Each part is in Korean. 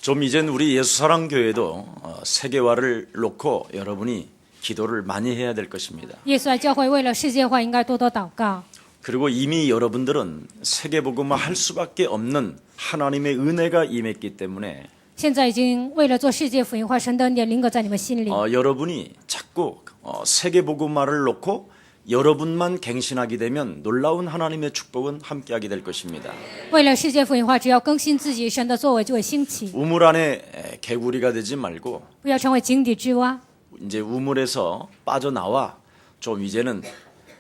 좀 이젠 우리 예수사랑교회도 세계화를 놓고 여러분이 기도를 많이 해야 될 것입니다. 耶稣爱教会为了世界化应该多多祷告。 그리고 이미 여러분들은 세계복음화 할 수밖에 없는 하나님의 은혜가 임했기 때문에 现在已经为了做世界福音化，神的恩典临格在你们心里。 여러분이 자꾸 세계복음화를 놓고 여러분만 갱신하게 되면 놀라운 하나님의 축복은 함께하게 될 것입니다. 为了世界福音化，只要更新自己，神的作为就会兴起。 우물 안에 개구리가 되지 말고 不要成为井底之蛙， 이제 우물에서 빠져나와 좀 이제는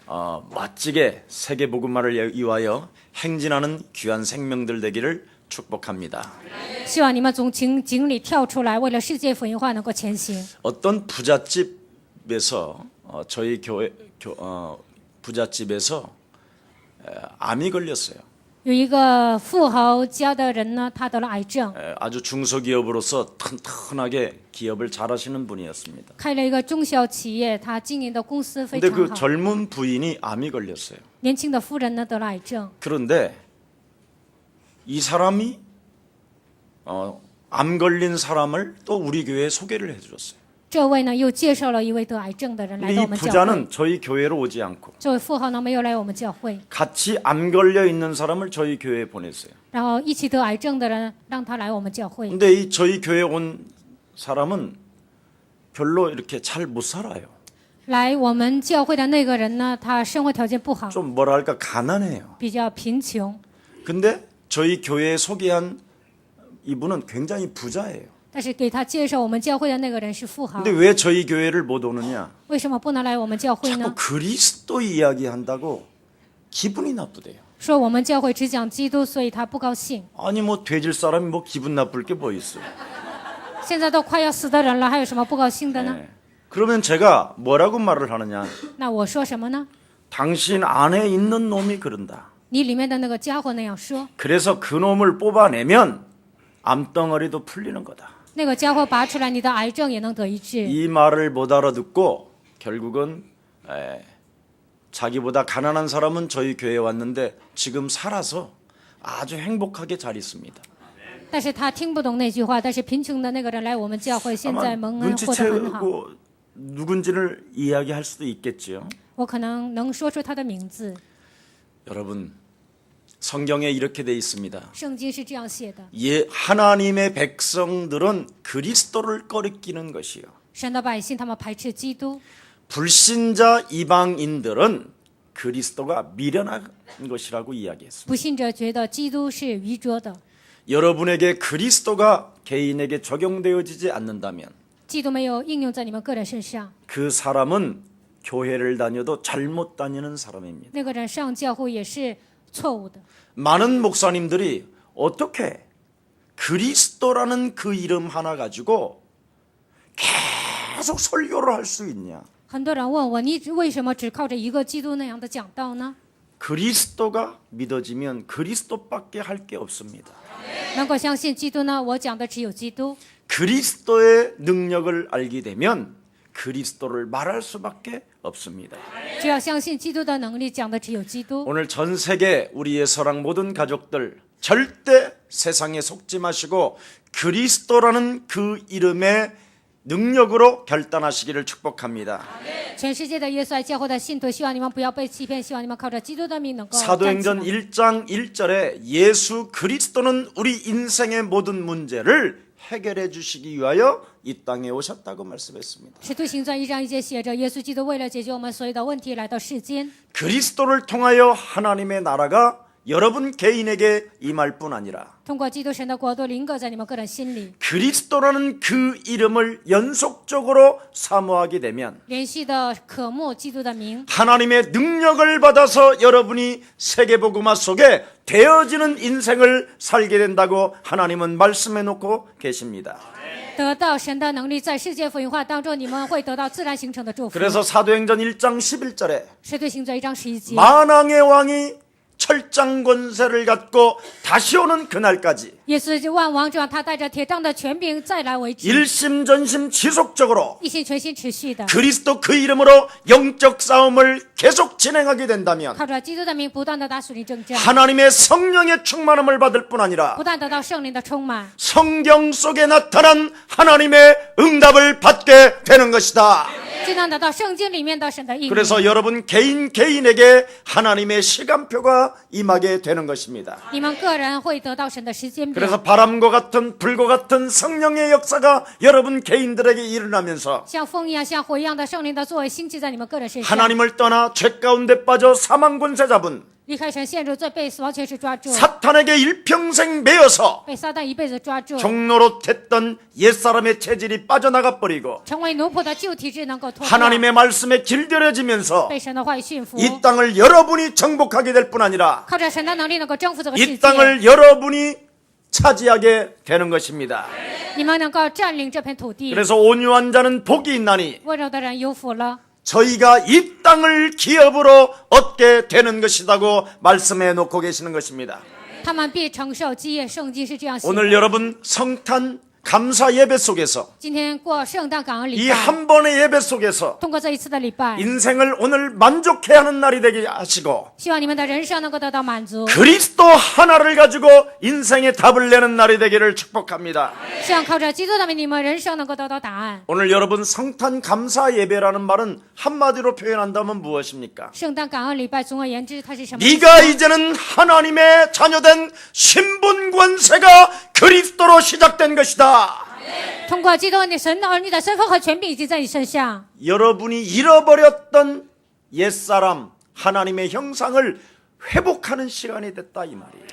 멋지게 세계복음화를 위하여 행진하는 귀한 생명들 되기를 축복합니다. 希望你们从井里跳出来，为了世界福音化能够前行。 어떤 부잣집에서 저희 교회 부잣집에서 암이 걸렸어요. 有一个富豪家的人呢，他得了癌症， 아주 중소기업으로서 튼튼하게 기업을 잘하시는 분이었습니다. 开了一个中小企业，他经营的公司非 근데 常 그 好。 젊은 부인이 암이 걸렸어요. 年轻的夫人呢得了癌症， 그런데 이 사람이 암 걸린 사람을 또 우리 교회에 소개를 해주셨어요. 这位呢又介绍了一位得癌症的人来 근데 到 이 我们教会。 부자는 저희 교회로 오지 않고 这位富豪呢没有来我们教会， 같이 암 걸려 있는 사람을 저희 교회에 보냈어요. 然后一起得癌症的人让他来我们教会。 근데 이 저희 교회에 온 사람은 별로 이렇게 잘 못 살아요. 来我们教会的那个人呢，他生活条件不好， 좀 뭐랄까 가난해요. 比较贫穷。 근데 저희 교회에 소개한 이분은 굉장히 부자예요. 但是给他介绍我们教会的那个人是富豪， 근데 왜 저희 교회를 못 오느냐? 为什么不能来我们教会 자꾸 呢？ 그리스도 이야기한다고 기분이 나쁘대요. 说我们教会只讲基督，所以他不高兴。 아니 뭐 돼질 사람이 뭐 기분 나쁠 게 뭐 있어요. 现在都快要死的人了，还有什么不高兴的呢？ 네. 그러면 제가 뭐라고 말을 하느냐? 那我说什么呢？ 당신 안에 있는 놈이 그런다. 你里面的那个家伙那样说， 그래서 그 놈을 뽑아내면 암덩어리도 풀리는 거다. 那个家伙拔出来，你的癌症也能得医治。 이 말을 못 알아듣고 결국은 자기보다 가난한 사람은 저희 교회에 왔는데 지금 살아서 아주 행복하게 잘 있습니다. 但是他听不懂那句话，但是贫穷的那个人来我们教会，现 아마 在蒙恩获得很好。 눈치채고 누군지를 이야기할 수도 있겠지요. 我可能能说出他的名字。 여러분 성경에 이렇게 돼 있습니다. 圣经是这样写的： 하나님의 백성들은 그리스도를 꺼리끼는 것이요. 神的百姓他们排斥基督， 불신자 이방인들은 그리스도가 미련한 것이라고 이야기했습니다. 不信者觉得基督是愚拙的。 여러분에게 그리스도가 개인에게 적용되어지지 않는다면 基督没有应用在你们个人身上， 그 사람은 교회를 다녀도 잘못 다니는 사람입니다. 那个人上教会也是错误的。 많은 목사님들이 어떻게 그리스도라는 그 이름 하나 가지고 계속 설교를 할 수 있냐? 很多人问我，你为什么只靠着一个基督那样的讲道呢？ 그리스도가 믿어지면 그리스도밖에 할 게 없습니다. 能够相信基督呢？我讲的只有基督。 그리스도의 능력을 알게 되면 그리스도를 말할 수밖에 없습니다. 只要相信基督的能力，讲的只有基督。 오늘 전 세계 우리의 사랑 모든 가족들 절대 세상에 속지 마시고 그리스도라는 그 이름의 능력으로 결단하시기를 축복합니다. 全世界的耶稣爱教会的信徒，希望你们不要被欺骗，希望你们靠着基督的名能够站起 사도행전 来。 1장 1절에 예수 그리스도는 우리 인생의 모든 문제를 해결해 주시기 위하여 이 땅에 오셨다고 말씀했습니다. 使徒行传1章1节写着，耶稣基督为了解决我们所有的问题来到世间。 그리스도를 통하여 하나님의 나라가 여러분 개인에게 임할 뿐 아니라 通过基督神的国度临格在你们个人心里， 그리스도라는 그 이름을 연속적으로 사모하게 되면 连续的渴慕基督的名， 하나님의 능력을 받아서 여러분이 세계복음화 속에 되어지는 인생을 살게 된다고 하나님은 말씀해 놓고 계십니다. 得到神的能力，在世界福音化当中，你们会得到自然形成的祝福。 그래서 사도행전 1장 11절에 使徒行传1章11节， 만왕의 왕이 철장 권세를 갖고 다시 오는 그날까지 也是万王之王，他带着铁杖的权柄再来为止， 일심전심 지속적으로 一心全心持续的， 그리스도 그 이름으로 영적 싸움을 계속 진행하게 된다면 靠着基督的名不断的打属灵征战， 하나님의 성령의 충만함을 받을 뿐 아니라 不但得到圣灵的充满， 성경 속에 나타난 하나님의 응답을 받게 되는 것이다. 就能得到圣经里面的神的应允。 그래서 여러분 개인에게 하나님의 시간표가 임하게 되는 것입니다. 你们个人会得到神的时间表。 그래서 바람과 같은 불과 같은 성령의 역사가 여러분 개인들에게 일어나면서 像风一样、像火一样的圣灵的作为兴起在你们个人身上。 하나님을 떠나 죄 가운데 빠져 사망 권세 잡은 离开神陷入罪，被死亡权势抓住， 사탄에게 일평생 매여서 被撒旦一辈子抓住， 종로로 됐던 옛사람의 체질이 빠져나가 버리고 成为奴仆的旧体质能够脱掉， 하나님의 말씀에 길들여지면서 被神的话语驯服， 이 땅을 여러분이 정복하게 될 뿐 아니라 靠着神的能力能够征服这个世 이 界， 땅을 여러분이 차지하게 되는 것입니다. 你们能够占领这片土地。 그래서 온유한 자는 복이 있나니 温柔的人有福了， 저희가 이 땅을 기업으로 얻게 되는 것이라고 말씀해 놓고 계시는 것입니다. 他们必承受基业。圣经是这样写的。 오늘 여러분 성탄 감사 예배 속에서 今天过圣诞感恩礼 이 拜， 한 번의 예배 속에서 通过这一次的礼拜， 인생을 오늘 만족해야 하는 날이 되게 하시고 希望你们的人生能够得到满足， 그리스도 하나를 가지고 인생의 답을 내는 날이 되기를 축복합니다. 希望靠着基督的名，你们人生能够得到答案。 오늘 여러분 성탄 감사 예배라는 말은 한마디로 표현한다면 무엇입니까? 圣诞感恩礼拜，总而言之，它是什么意思？ 네가 이제는 하나님의 자녀된 신분 권세가 그리스도로 시작된 것이다. 通过基督，你神的儿女的身份和权柄已经在你身上。 여러분이 잃어버렸던 옛사람 하나님의 형상을 회복하는 시간이 됐다 이 말이에요.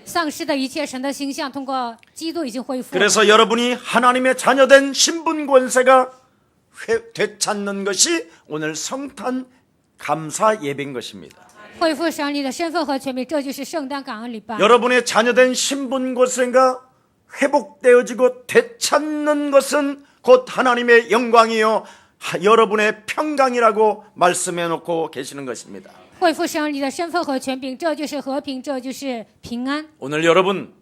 丧失的一切神的形象，通过基督已经恢复。 그래서 여러분이 하나님의 자녀된 신분 권세가 되찾는 것이 오늘 성탄 감사 예배인 것입니다. 恢复神你的身份和权柄，这就是圣诞感恩礼拜。 여러분의 자녀된 신분 권세가 회복되어지고 되찾는 것은 곧 하나님의 영광이요 여러분의 평강이라고 말씀해 놓고 계시는 것입니다. 恢复神你的身份和权柄，这就是和平，这就是平安。 오늘 여러분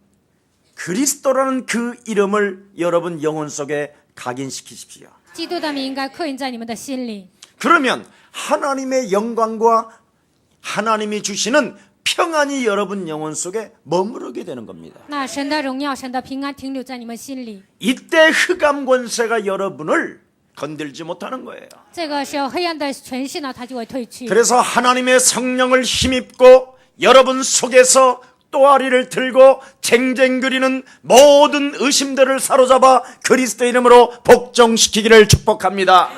그리스도라는 그 이름을 여러분 영혼 속에 각인시키십시오. 基督的名应该刻印在你们的心里， 그러면 하나님의 영광과 하나님이 주시는 평안이 여러분 영혼 속에 머무르게 되는 겁니다. 那神的荣耀、神的平安停留在你们心里。 이때 흑암 권세가 여러분을 건들지 못하는 거예요. 这个时候，黑暗的权势呢，它就会退去。 그래서 하나님의 성령을 힘입고 여러분 속에서 또아리를 들고 쟁쟁거리는 모든 의심들을 사로잡아 그리스도 이름으로 복종시키기를 축복합니다.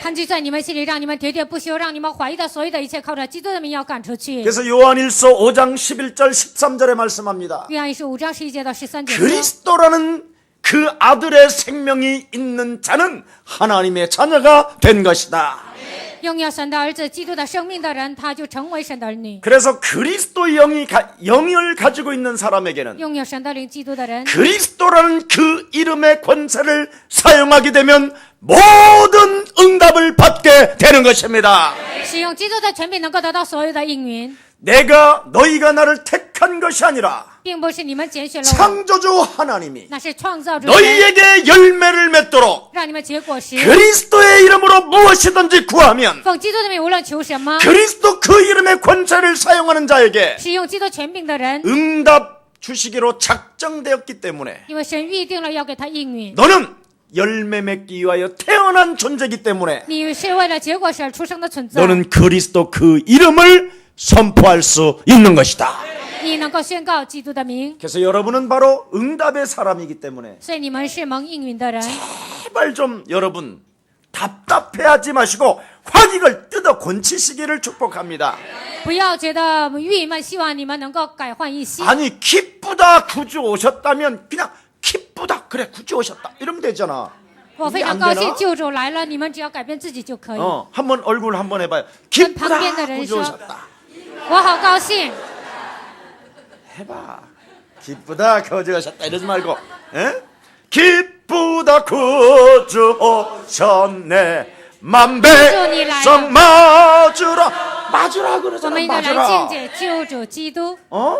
盘踞在你们心里，让你们喋喋不休，让你们怀疑的所有的一切，靠着基督的名要赶出去。 그래서 요한일서 5장 11절 13절에 말씀합니다. 约翰一书5章11节到13节说， 그리스도라는 그 아들의 생명이 있는 자는 하나님의 자녀가 된 것이다. 拥有神的儿子基督的生命的人，他就成为神的儿女。 그래서 그리스도 영을 가지고 있는 사람에게는 拥有神的灵基督的人， 그리스도라는 그 이름의 권세를 사용하게 되면 모든 응답을 받게 되는 것입니다. 使用基督的权柄能够得到所有的应允， 너희가 나를 택한 것이 아니라 并不是你们拣选了我， 창조주 하나님이 那是创造主神 너희에게 열매를 맺도록 让你们结果实。 그리스도의 이름으로 무엇이든지 구하면 奉基督的名，无论求什么， 그리스도 그 이름의 권세를 사용하는 자에게 使用基督权柄的人， 응답 주시기로 작정되었기 때문에 因为神预定了要给他应允。 너는 열매 맺기 위하여 태어난 존재이기 때문에 你是为了结果实而出生的存在， 너는 그리스도 그 이름을 선포할 수 있는 것이다. 你能够宣告基督的名， 그래서 여러분은 바로 응답의 사람이기 때문에 所以你们是蒙应允的人。 제발 좀 여러분 답답해하지 마시고 확익을 뜯어 곤치시기를 축복합니다. 不要觉得郁闷，希望你们能够改换一心。 아니 기쁘다 구주 오셨다면 그냥 기쁘다 그래 구주 오셨다 이러면 되잖아. 我非常高兴救主来了，你们只要改变自己就可以。 한번 얼굴 한번 해봐요. 跟旁边的 기쁘다 人 구주 说 오셨다. 我好高兴， 해봐. 기쁘다 구주 오셨다 이러지 말고. 에? 기쁘다 구주 오셨네. 만배성 맞으라. 맞으라 我 그러잖아. 们应该来敬 맞으라. 戒救主基督， 어?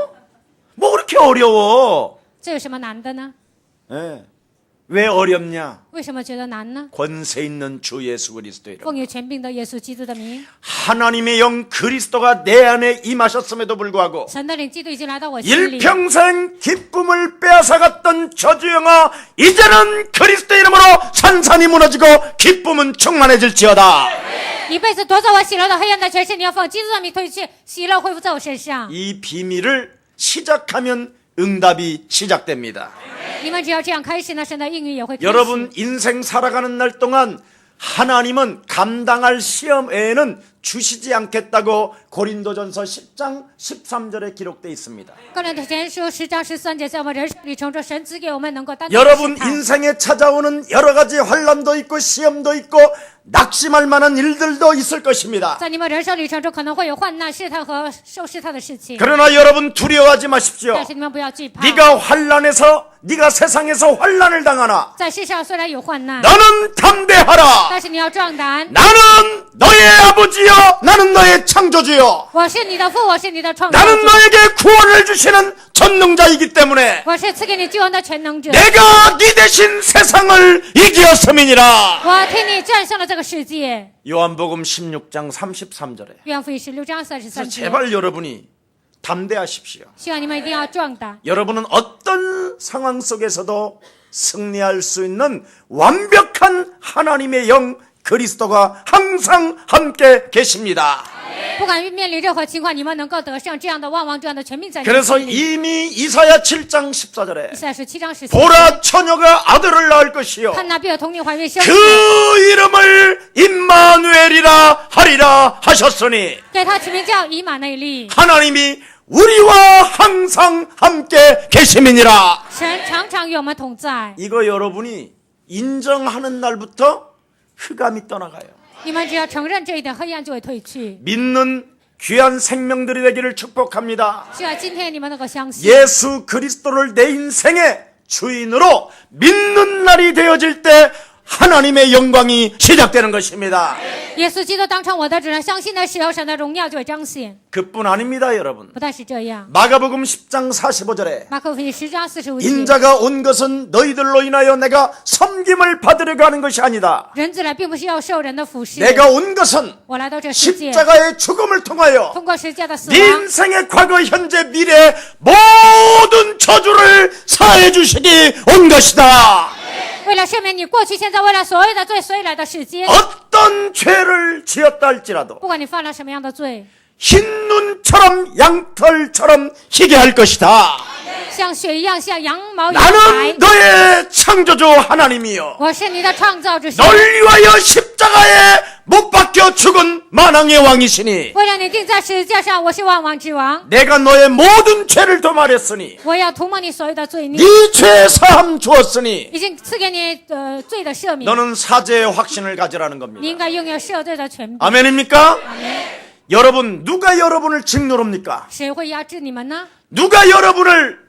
뭐 그렇게 어려워? 这有什么难的呢？ 예. 왜 어렵냐? 为什么觉得难呢？ 권세 있는 주 예수 그리스도 이름. 奉有权柄的耶稣基督的名， 하나님의 영 그리스도가 내 안에 임하셨음에도 불구하고 神的灵基督已经来到我心里， 일평생 기쁨을 빼앗아갔던 저주영아 이제는 그리스도 이름으로 산산이 무너지고 기쁨은 충만해질지어다. 一辈子夺走我喜乐的黑暗的权势，你要奉基督的名退去，喜乐恢复在我身上。 이 비밀을 시작하면 응답이 시작됩니다. 你们只要这样开始呢，神的应允也会开始。 여러분 인생 살아가는 날 동안 하나님은 감당할 시험 외에는 주시지 않겠다고 고린도전서 10장 13절에 기록되어 있습니다. 哥林多前书10章13节，在我们人生里承受神赐给我们能够担当的 여러분 试探。 인생에 찾아오는 여러 가지 환난도 있고 시험도 있고 낙심할 만한 일들도 있을 것입니다. 在你们人生旅程中可能会有患难、试探和受试探的事情， 그러나 여러분 두려워하지 마십시오. 但是你们不要惧怕。 네가 환난에서 네가 세상에서 환난을 당하나 在世上虽然有患难， 너는 담대하라. 但是你要壮胆。 나는 너의 아버지요 나는 너의 창조주요 我是你的父，我是你的创造 나는 主， 너에게 구원을 주시는 전능자이기 때문에 我是赐给你救恩的全能者。 내가 네 대신 세상을 이기었음이니라. 我替你战胜了这个世界。 요한복음 16장 33절에 约翰福音16章33节， 제발 여러분이 담대하십시오. 希望你们一定要壮胆。 여러분은 어떤 상황 속에서도 승리할 수 있는 완벽한 하나님의 영 그리스도가 항상 함께 계십니다. 不管面临任何情况，你们能够得胜这样的万王这样的全命在你们 그래서 心里。 이미 이사야 7장 14절에 以赛亚书7章14节， 보라 처녀가 아들을 낳을 것이요 看那必有童女怀孕生子， 그 이름을 임마누엘이라 하리라 하셨으니 给他起名叫以马内利。 하나님이 우리와 항상 함께 계심이니라. 神常常与我们同在。 이거 여러분이 인정하는 날부터 흑암이 떠나가요. 你们只要承认这一点，黑暗就会退去。 믿는 귀한 생명들이 되기를 축복합니다. 希望今天你们能够相信， 예수 그리스도를 내 인생의 주인으로 믿는 날이 되어질 때 하나님의 영광이 시작되는 것입니다. 耶稣基督当成我的主人，相信的时候，神的荣耀就会彰显。 그뿐 아닙니다, 여러분. 不但是这样， 마가복음 10장 45절에 马可福音10章45节， 인자가 온 것은 너희들로 인하여 내가 섬김을 받으려고 하는 것이 아니다. 人子来并不是要受人的服侍， 내가 온 것은 我来到这世界， 십자가의 죽음을 통하여 通过十字架的死 네 亡， 인생의 과거, 현재, 미래 모든 저주를 사해 주시기 온 것이다. 为了赦免你过去、现在、未来所有的罪，所以来到世间。 어떤 죄를 지었다 할지라도 不管你犯了什么样的罪， 흰 눈처럼 양털처럼 희게 할 것이다. 像雪一样，像羊毛一样白 나는 。 너의 창조주 하나님이요 我是你的创造主神， 널 위하여 십자가에 못 박혀 죽은 만왕의 왕이시니 为了你钉在十字架上，我是万王之王。 내가 너의 모든 죄를 도말했으니 我要涂抹你所有的罪孽， 네 죄 사함 주었으니 已经赐给你罪的赦免。 너는 사죄의 확신을 가지라는 你 겁니다. 应该拥有赦罪的权柄。 아멘입니까? 여러분 누가 여러분을 짓누릅니까? 谁会压制你们呢？ 누가 여러분을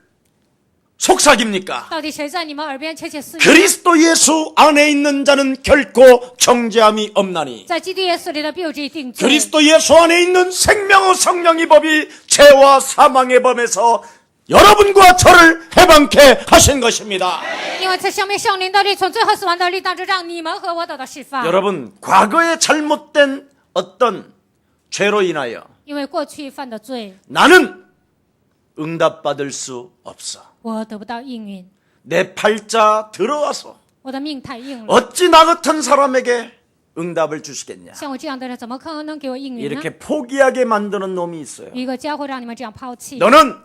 속삭입니까? 到底谁在你们耳边窃窃私语？ 그리스도 예수 안에 있는 자는 결코 정죄함이 없나니 在基督耶稣里的必有这一定罪。 그리스도 예수 안에 있는 생명의 성령의 법이 죄와 사망의 범에서 여러분과 저를 해방케 하신 것입니다. 因为这生命圣灵的力从最后死亡的力当中，让你们和我得到释放。 여러분 과거에 잘못된 어떤 죄로 인하여 因为过去犯的罪， 나는 응답받을 수 없어. 我得不到应允， 내 팔자 들어와서 我的命太硬了。 어찌 나 같은 사람에게 응답을 주시겠냐. 像我这样的人，怎么可能给我应允呢？ 이렇게 포기하게 만드는 놈이 있어요. 一个家会让你们这样抛弃， 너는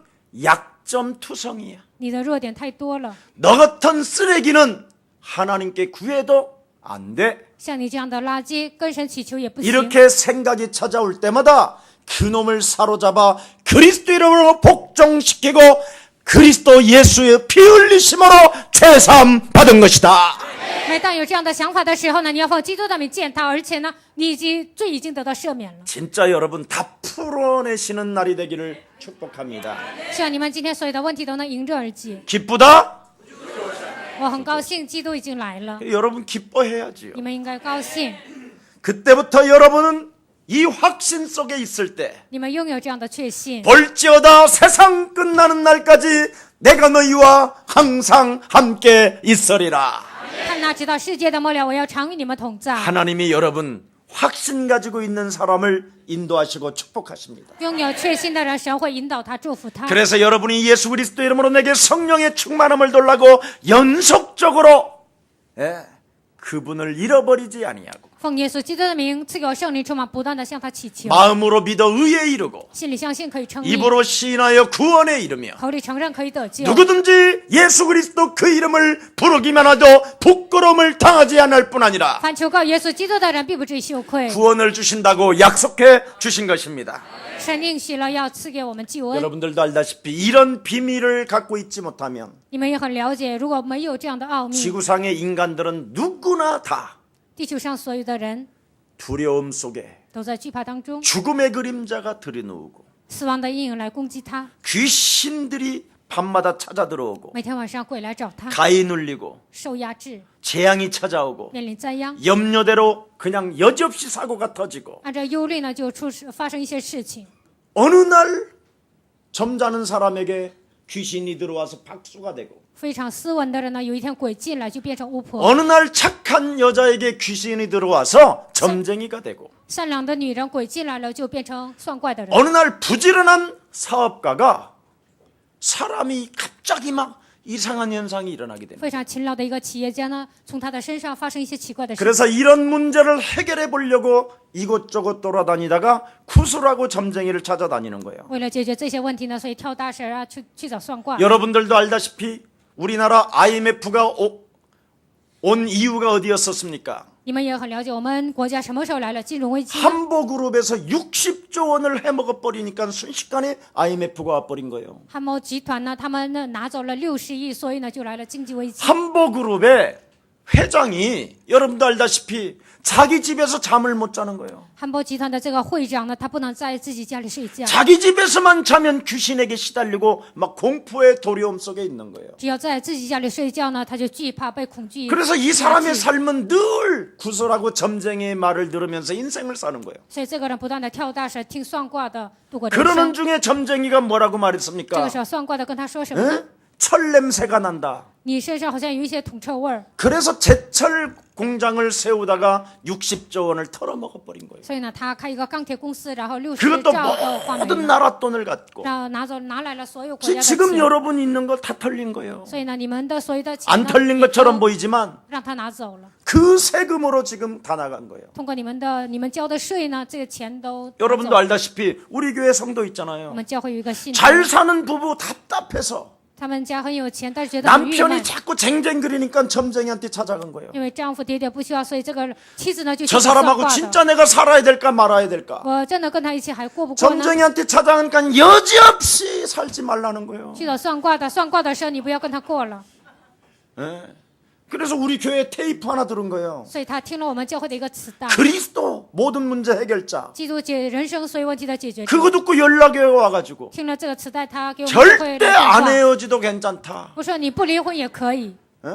약점투성이야. 你的弱点太多了。 너 같은 쓰레기는 하나님께 구해도 안 돼. 像你这样的垃圾，跟神祈求也不行。 이렇게 생각이 찾아올 때마다 그 놈을 사로잡아 그리스도 이름으로 복종시키고 그리스도 예수의 피 흘리심으로 죄사함 받은 것이다. 每当有这样的想法的时候呢，你要奉基督的名见他，而且呢，你罪已经得到赦免了。 진짜 여러분 다 풀어내시는 날이 되기를 축복합니다. 希望你们今天所有的问题都能迎刃而解。 기쁘다? 我很高兴，基督已经来了， 여러분 기뻐해야지요. 你们应该高兴。 그때부터 여러분은 이 확신 속에 있을 때 你们拥有这样的确信， 볼지어다 세상 끝나는 날까지 내가 너희와 항상 함께 있으리라. 看那直到世界的末了，我要常与你们同在。 하나님이 여러분 확신 가지고 있는 사람을 인도하시고 축복하십니다. 拥有确信的人，神会引导他，祝福他。 그래서 여러분이 예수 그리스도 이름으로 내게 성령의 충만함을 달라고 연속적으로 그분을 잃어버리지 아니하고 奉耶稣基督的名，赐给我圣灵充满，不断的向他祈求， 마음으로 믿어 의에 이르고 心里相信可以称义， 입으로 시인하여 구원에 이르며 口里承认可以得救。 누구든지 예수 그리스도 그 이름을 부르기만 하도 부끄러움을 당하지 않을 뿐 아니라 凡求告耶稣基督的人，必不至于羞愧。 구원을 주신다고 약속해 주신 것입니다. 神应许了要赐给我们救恩。 여러분들도 알다시피 이런 비밀을 갖고 있지 못하면 你们也很了解，如果没有这样的奥秘， 지구상의 인간들은 누구나 다 地球上所有的人 두려움 속에 都在惧怕当中， 죽음의 그림자가 들이누우고 死亡的阴影来攻击他， 귀신들이 밤마다 찾아 들어오고 每天晚上鬼来找他， 가히 눌리고 受压制， 재앙이 찾아오고 面临灾殃。 염려대로 그냥 여지없이 사고가 터지고 按照忧虑呢，就发生一些事情。 어느 날 점잖은 사람에게 귀신이 들어와서 박수가 되고 非常斯文的人呢，有一天鬼进来就变成巫婆； 어느 날 착한 여자에게 귀신이 들어와서 점쟁이가 되고 善良的女人鬼进来了就变成算怪的人； 어느 날 부지런한 사업가가 사람이 갑자기 막 이상한 현상이 일어나게 됩니다. 非常勤劳的一个企业家呢，从他的身上发生一些奇怪的事。 그래서 이런 문제를 해결해 보려고 이곳저곳 돌아다니다가 구슬하고 점쟁이를 찾아다니는 거예요. 为了解决这些问题呢，所以跳大神啊，去找算卦。 여러분들도 알다시피 우리나라 IMF가 온 이유가 어디였었습니까? 你们也很了解，我们国家什么时候来了金融危机？ 한보그룹에서 60조 원을 해먹어 버리니까 순식간에 IMF가 와버린 거예요. 汉某集团呢，他们呢拿走了60亿，所以呢就来了经济危机。 한보그룹의 회장이 여러분도 알다시피 자기 집에서 잠을 못 자는 거예요. 汉某集团的这个会长呢，他不能在自己家里睡觉， 자기 집에서만 자면 귀신에게 시달리고 막 공포의 도려움 속에 있는 거예요. 只要在自己家里睡觉呢，他就惧怕被恐惧。 그래서 이 사람의 삶은 늘 구설하고 점쟁이의 말을 들으면서 인생을 사는 거예요. 所以这个人不断的跳大神，听算卦的度过人 그러는 生。 중에 점쟁이가 뭐라고 这个 말했습니까? 时候算卦的跟他说什么呢？ 에? 철 냄새가 난다. 你身上好像有一些铜臭味儿， 그래서 제철 공장을 세우다가 60조 원을 털어먹어 버린 거예요. 所以呢，他开一个钢铁公司，然后60 그것도 兆都花没 모든 了， 나라 돈을 갖고 然后拿来了所有国家的 지금 钱。 여러분 있는 걸 다 털린 거예요. 所以呢，你们的所有的钱 안 呢 털린 也 것처럼 都 보이지만 让他拿走了。 그 세금으로 지금 다 나간 거예요. 通过你们交的税呢，这个钱都拿走 여러분도 了。 알다시피 우리 교회 성도 我 있잖아요. 们教会有一个信徒， 잘 사는 부부 답답해서 他们家很有钱，但是觉得很郁 남편이 闷， 자꾸 쟁쟁거리니까 점쟁이한테 찾아간 거예요. 因为丈夫喋喋不休啊，所以这个妻子呢就去 저 算 사람하고 卦的。 진짜 내가 살아야 될까 말아야 될까? 我真的跟他一起还过不过呢？ 점쟁이한테 찾아가니까 여지없이 살지 말라는 거예요. 去找算卦的，算卦的时候你不要跟他过了。 예. 그래서 우리 교회에 테이프 하나 들은 거예요. 所以他听了我们教会的一个磁带， 그리스도 모든 문제 해결자. 记住人生所有问题的解决者。 그거 듣고 연락이 와가지고 听了这个磁带，他给我们教会 절대 来电 안 话， 헤어지도 괜찮다. 我说你不离婚也可以。 예.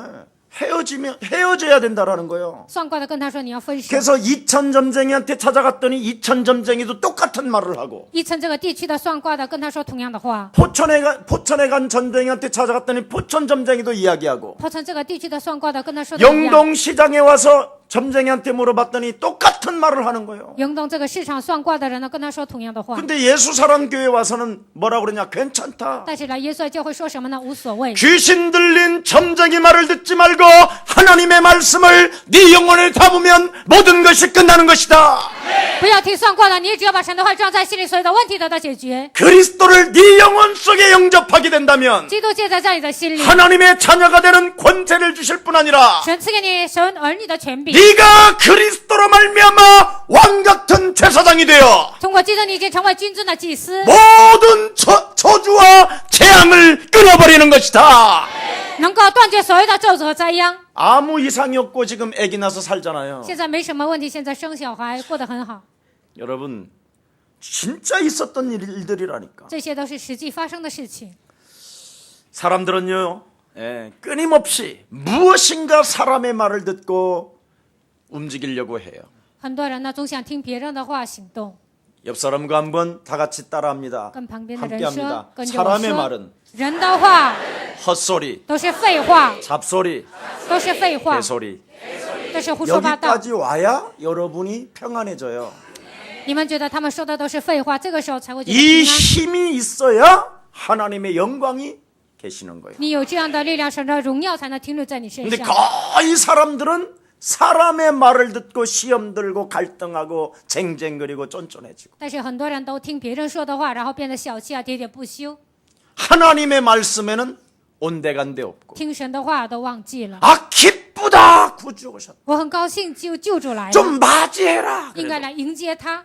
헤어져야 된다라는 거예요. 算卦的跟他说你要分手。 그래서 이천 점쟁이한테 찾아갔더니 이천 점쟁이도 똑같은 말을 하고 一层这个地区的算卦的跟他说同样的话， 포천에 간 점쟁이한테 찾아갔더니 포천 점쟁이도 이야기하고 破城这个地区的算卦的跟他说同样。 영동시장에 와서 점쟁이한테 물어봤더니 똑같은 말을 하는 거예요. 영동这个市场算卦的人呢跟他说同样的话， 근데 예수사랑교회 와서는 뭐라 그러냐? 괜찮다. 但是来耶稣教会说什么呢？无所谓。 귀신 들린 점쟁이 말을 듣지 말고 하나님의 말씀을 네 영혼에 담으면 모든 것이 끝나는 것이다. 不要听算卦的，你只要把神的话装在心里，所有的问题得到解决。 그리스도를 네 영혼 속에 영접하게 된다면 基督借在你的心里， 하나님의 자녀가 되는 권세를 주실 뿐 아니라 神赐给你神儿女的权柄。 네가 그리스도로 말미암아 왕 같은 제사장이 되어 通过基督，你已经成为君尊的祭司， 모든 저주와 재앙을 끊어버리는 것이다. 能够断绝所有的咒诅和灾殃。 아무 이상이 없고 지금 아기 낳아서 살잖아요. 现在没什么问题，现在生小孩过得很好， 여러분 진짜 있었던 일들이라니까. 这些都是实际发生的事情。 사람들은요 끊임없이 무엇인가 사람의 말을 듣고 움직이려고 해요. 很多人呢总想听别人的话行动， 옆 사람과 한번 다 같이 따라합니다. 跟旁边的人 함께합니다. 说，跟着我 사람의 说， 말은 人的话 헛소리, 都是废话， 잡소리, 都是废话， 개소리. 都是胡说八道。 여기까지 와야 여러분이 평안해져요. 你们觉得他们说的都是废话，这个时候才会觉得 이 平安。 힘이 있어야 하나님의 영광이 계시는 거예요. 你有这样的力量，神的荣耀才能停留在你身 근데 上。 거의 사람들은 사람의 말을 듣고 시험 들고 갈등하고 쟁쟁거리고 쫀쫀해지고 但是很多人都听别人说的话，然后变得小气啊，喋喋不休， 하나님의 말씀에는 온데간데 없고 听神的话都忘记了。 아 기쁘다 구주 오셨다 我很高兴救主来了， 좀 맞이해라 应该 그래도 来迎接他。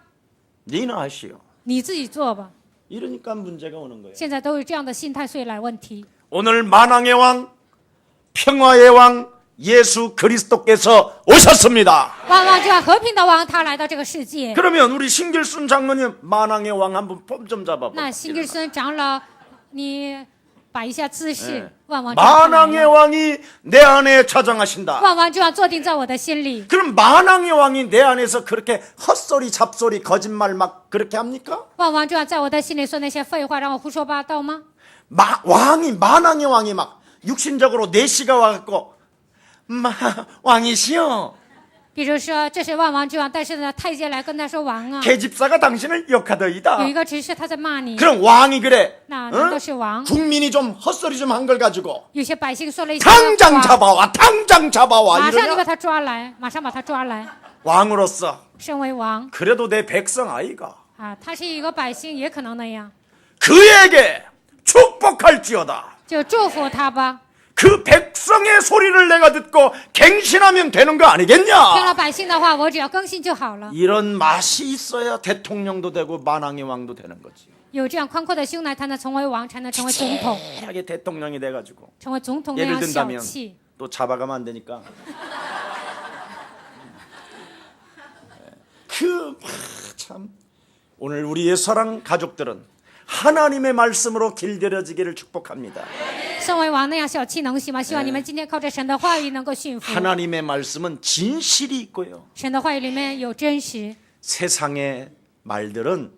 니나 하시오 你自己做吧。 이러니까 문제가 오는 거예요. 现在都有这样的心态，所以来问题。 오늘 만왕의 왕 평화의 왕 예수 그리스도께서 오셨습니다. 万王之王，和平的王，他来到这个世界。 그러면 우리 신길순 장로님 만왕의 왕 한번 폼 좀 잡아봐. 那辛格森长老，你摆一下姿势。 네 万王之王他来 만왕의 了， 왕이 내 안에 자정하신다. 万王之王坐定在我的心里。 그럼 만왕의 왕이 내 안에서 그렇게 헛소리 잡소리 거짓말 막 그렇게 합니까? 万王之王在我的心里说那些废话，让我胡说八道吗？ 만왕의 왕이 막 육신적으로 내시가 와갖고 왕이시여 比如说，这是万王之王，但是呢，太监来跟他说王啊， 계집사가 당신을 욕하더이다. 有一个执事他在骂你。 그럼 왕이 그래. 那难道是王？ 국민이 좀 헛소리 좀 한 걸 가지고 有些百姓说了一些 당장 话， 잡아와 당장 잡아와 马上就把 이러냐? 他抓来，马上把他抓来。 왕으로서 身为王 그래도 내 백성 아이가 啊，他是一个百姓，也可能那样， 그에게 축복할지어다. 就祝福他吧。 그 백성의 소리를 내가 듣고 갱신하면 되는 거 听 아니겠냐? 了百姓的话，我只要更新就好了。 이런 맛이 있어야 대통령도 되고 만왕의 왕도 되는 거지. 有这样宽阔的胸乃才能成为王，才能成为总统。 하게 대통령이 돼가지고 成为总统那 예를 样小 든다면 气， 또 잡아가면 안 되니까. 참 오늘 우리의 사랑 가족들은 하나님의 말씀으로 길들여지기를 축복합니다. 身为王那样小气能行吗？希望你们今天靠着神的话语能够驯服。 하나님의 말씀은 진실이 있고요. 神的话语里面有真实， 세상의 말들은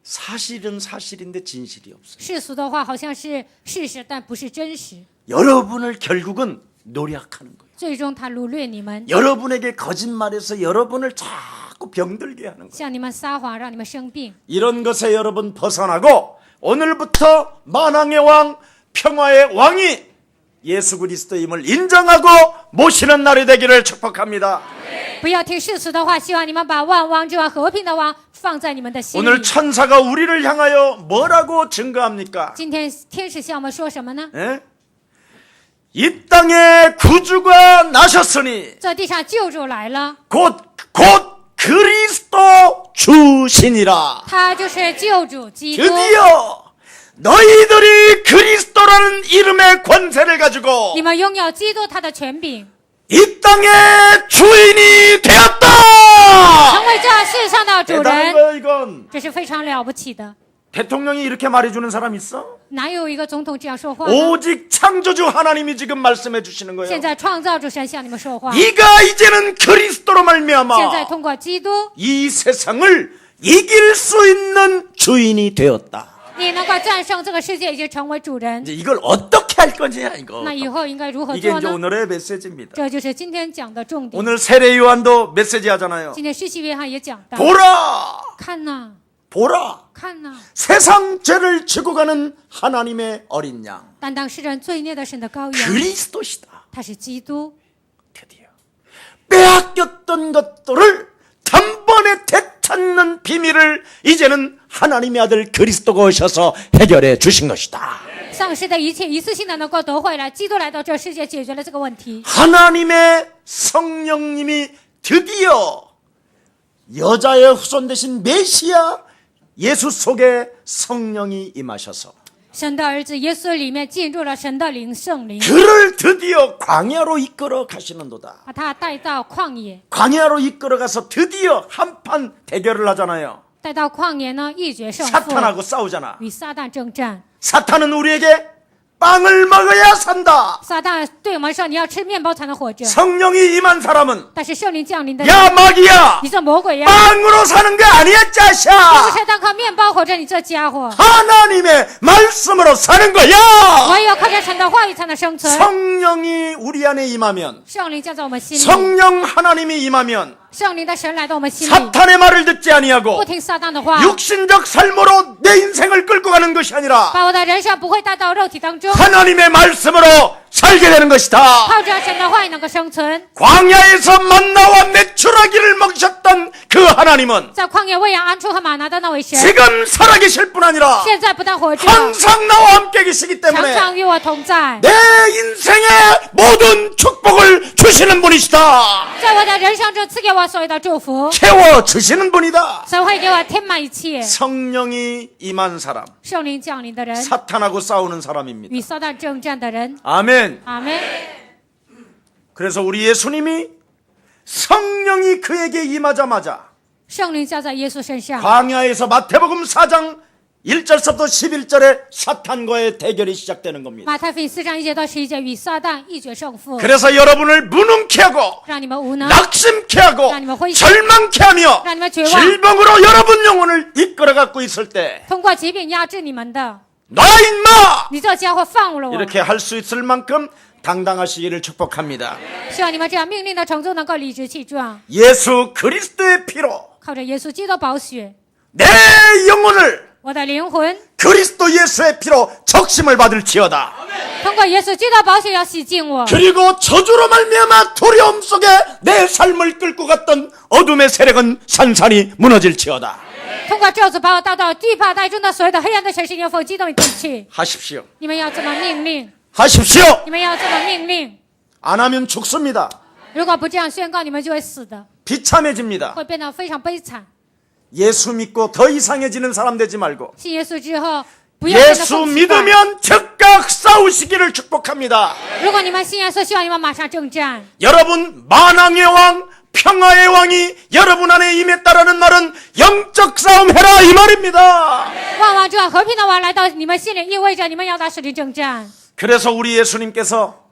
사실은 사실인데 진실이 없어요. 世俗的话好像是事实，但不是真实。 여러분을 결국은 노력하는 거예요. 最终他掳掠你们， 여러분에게 거짓말해서 여러분을 자꾸 병들게 하는 거예요. 向你们撒谎，让你们生病。 이런 것에 여러분 벗어나고 오늘부터 만왕의 왕 평화의 왕이 예수 그리스도임을 인정하고 모시는 날이 되기를 축복합니다. 不要听世俗的话，希望你们把万王之王、和平的王放在你们的心 오늘 里。 천사가 우리를 향하여 뭐라고 증거합니까? 今天天使向我们说什么呢？ 예? 이 땅에 구주가 나셨으니 这地上救主来了， 곧 그리스도 주시니라. 他就是救主基督。 드디어 너희들이 그리스도라는 이름의 권세를 가지고 你们拥有基督他的权柄， 이 땅의 주인이 成 되었다. 为这世上的主 대단한 人， 거야 이건. 这是非常了不起的。 대통령이 이렇게 말해주는 사람 있어? 哪有一个总统这样说话呢？ 오직 창조주 하나님이 지금 말씀해 주시는 거예요. 现在创造主神向你们说话， 네가 이제는 그리스도로 现在 말미암아 通过基督， 이 세상을 이길 수 있는 주인이 되었다. 你能够战胜这个世界，已经成为主人。 이제 이걸 어떻게 할 거냐 이거. 那以后应该如何 이게 做 이제 呢？ 오늘의 메시지입니다. 这就是今天讲的重点。 오늘 세례 요한도 메시지 하잖아요. 今天施洗约翰也讲到， 보라, 看呐， 보라. 看呐， 세상 죄를 지고 가는 하나님의 어린 양 担当世人罪孽的神的羔羊， 그리스도시다. 他是基督。 드디어 빼앗겼던 것들을 단번에 되찾는 비밀을 이제는 하나님의 아들 그리스도가 오셔서 해결해 주신 것이다. 丧失的一切一次性的能够得回来，基督来到这世界解决了这个问题。 하나님의 성령님이 드디어 여자의 후손 되신 메시아 예수 속에 성령이 임하셔서 神的儿子耶稣里面进入了神的灵圣灵， 그를 드디어 광야로 이끌어 가시는도다. 把他带到旷野， 광야로 이끌어 가서 드디어 한판 대결을 하잖아요. 带到旷野呢，一决胜负， 사탄하고 싸우잖아. 与撒旦征战。 사탄은 우리에게 빵을 먹어야 산다. 撒旦对我们说，你要吃面包才能活着。 성령이 임한 사람은 但是圣灵降临的人， 야 마귀야 你这魔鬼呀， 빵으로 사는 게 아니야 你不 짜샤. 是单靠面包活着，你这家伙， 하나님의 말씀으로 사는 거야. 唯有靠着神的话语才能生存。 성령이 우리 안에 임하면 圣灵降在我们心里， 성령 하나님이 임하면 圣灵的神来到我们心里， 사탄의 말을 듣지 不 아니하고 听撒旦的话， 육신적 삶으로 내 인생을 끌고 가는 것이 아니라 把我的人生不会带到肉体当中， 하나님의 말씀으로 살게 되는 것이다. 靠着神的话语能够生存。 광야에서 만나와 메추라기를 먹이셨던 그 하나님은 在旷野喂养安处和马拿的那位神， 지금 살아계실 뿐 아니라 现在不但活着， 항상 나와 함께 계시기 常 때문에 常与我同在， 내 인생의 모든 축복을 주시는 분이시다. 在我的人生中赐给我所有的祝福， 채워주시는 분이다. 神会给我填满一切。 성령이 임한 사람, 圣灵降临的人， 사탄하고 싸우는 사람입니다. 与撒旦征战的人。 아멘. 阿门。 그래서 우리 예수님이 성령이 그에게 임하자마자 圣灵降在耶稣身上， 광야에서 마태복음 4장 1절부터 11절에 사탄과의 대결이 시작되는 겁니다. 马太福音4章1节到11节，与撒旦一决胜负， 그래서 여러분을 무능케 하고 让你们无能， 낙심케 하고 하나님의 호의심. 절망케 하며 让你们绝望， 질병으로 여러분 영혼을 이끌어 갖고 있을 때 通过疾病压制你们的。 너야 인마! 你这家伙放了我！ 이렇게 할 수 있을 만큼 당당하시기를 축복합니다. 希望你们这样命令的程度能够理直气壮， 예수 그리스도의 피로 靠着耶稣基督的宝血， 내 영혼을 我的灵魂 그리스도 예수의 피로 적심을 받을지어다. 通过耶稣基督的宝血要洗净我， 그리고 저주로 말미암아 두려움 속에 내 삶을 끌고 갔던 어둠의 세력은 산산이 무너질지어다. 通过咒诅把我带到惧怕带中的所有的黑暗的城市，要奉激动的进去。 하십시오. 你们要这么命令， 하십시오. 你们要这么命令。 안 하면 죽습니다. 如果不这样宣告，你们就会死的， 비참해집니다. 会变得非常悲惨。 예수 믿고 더 이상해지는 사람 되지 말고 信耶稣之后，不要变得 예수 更奇怪。 믿으면 즉각 싸우시기를 축복합니다. 如果你们信耶稣，希望你们马上征战。 여러분 만왕의 왕 평화의 왕이 여러분 안에 임했다라는 말은 영적 싸움 해라 이 말입니다. 万王之王、和平的王来到你们心里，意味着你们要打实力征战。 그래서 우리 예수님께서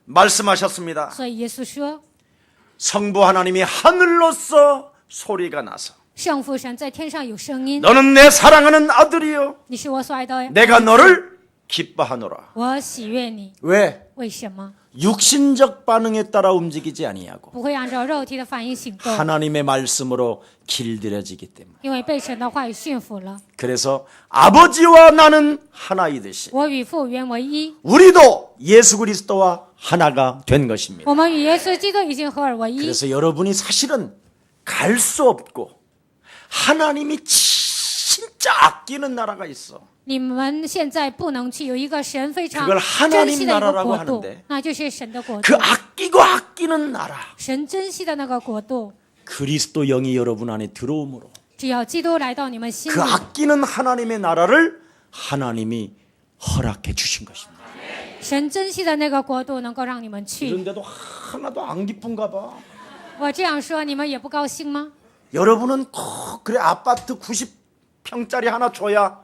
말씀하셨습니다. 所以耶稣说， 성부 하나님이 하늘로서 소리가 나서 圣父神在天上有声音， 너는 내 사랑하는 아들이요 你是我所爱的， 내가 너를 기뻐하노라. 我喜悦你。 왜? 为什么 육신적 반응에 따라 움직이지 아니하고 不会按照肉体的反应行动？ 하나님의 말씀으로 길들여지기 때문에. 因为被神的话语驯服了。 그래서 아버지와 나는 하나이듯이 我与父原为一， 우리도 예수 그리스도와 하나가 된 것입니다. 我们与耶稣基督已经合而为一。 그래서 여러분이 사실은 갈 수 없고 하나님이 진짜 아끼는 나라가 있어. 你们现在不能去，有一个神非常 그걸 珍 하나님 惜的一个 나라라고 国度 하는데 ，那就是神的国 그 度。 아끼고 아끼는 나라. 神珍惜的那个国度， 그리스도 영이 여러분 안에 들어오므로 只要基督来到你们心 그 里， 아끼는 하나님의 나라를 하나님이 허락해 주신 것입니다. 神珍惜的那个国度能够让你们去。 그런데도 하나도 안 기쁜가 봐. 我这样说，你们也不高兴吗？ 여러분은 꼭 그래 아파트 90평짜리 하나 줘야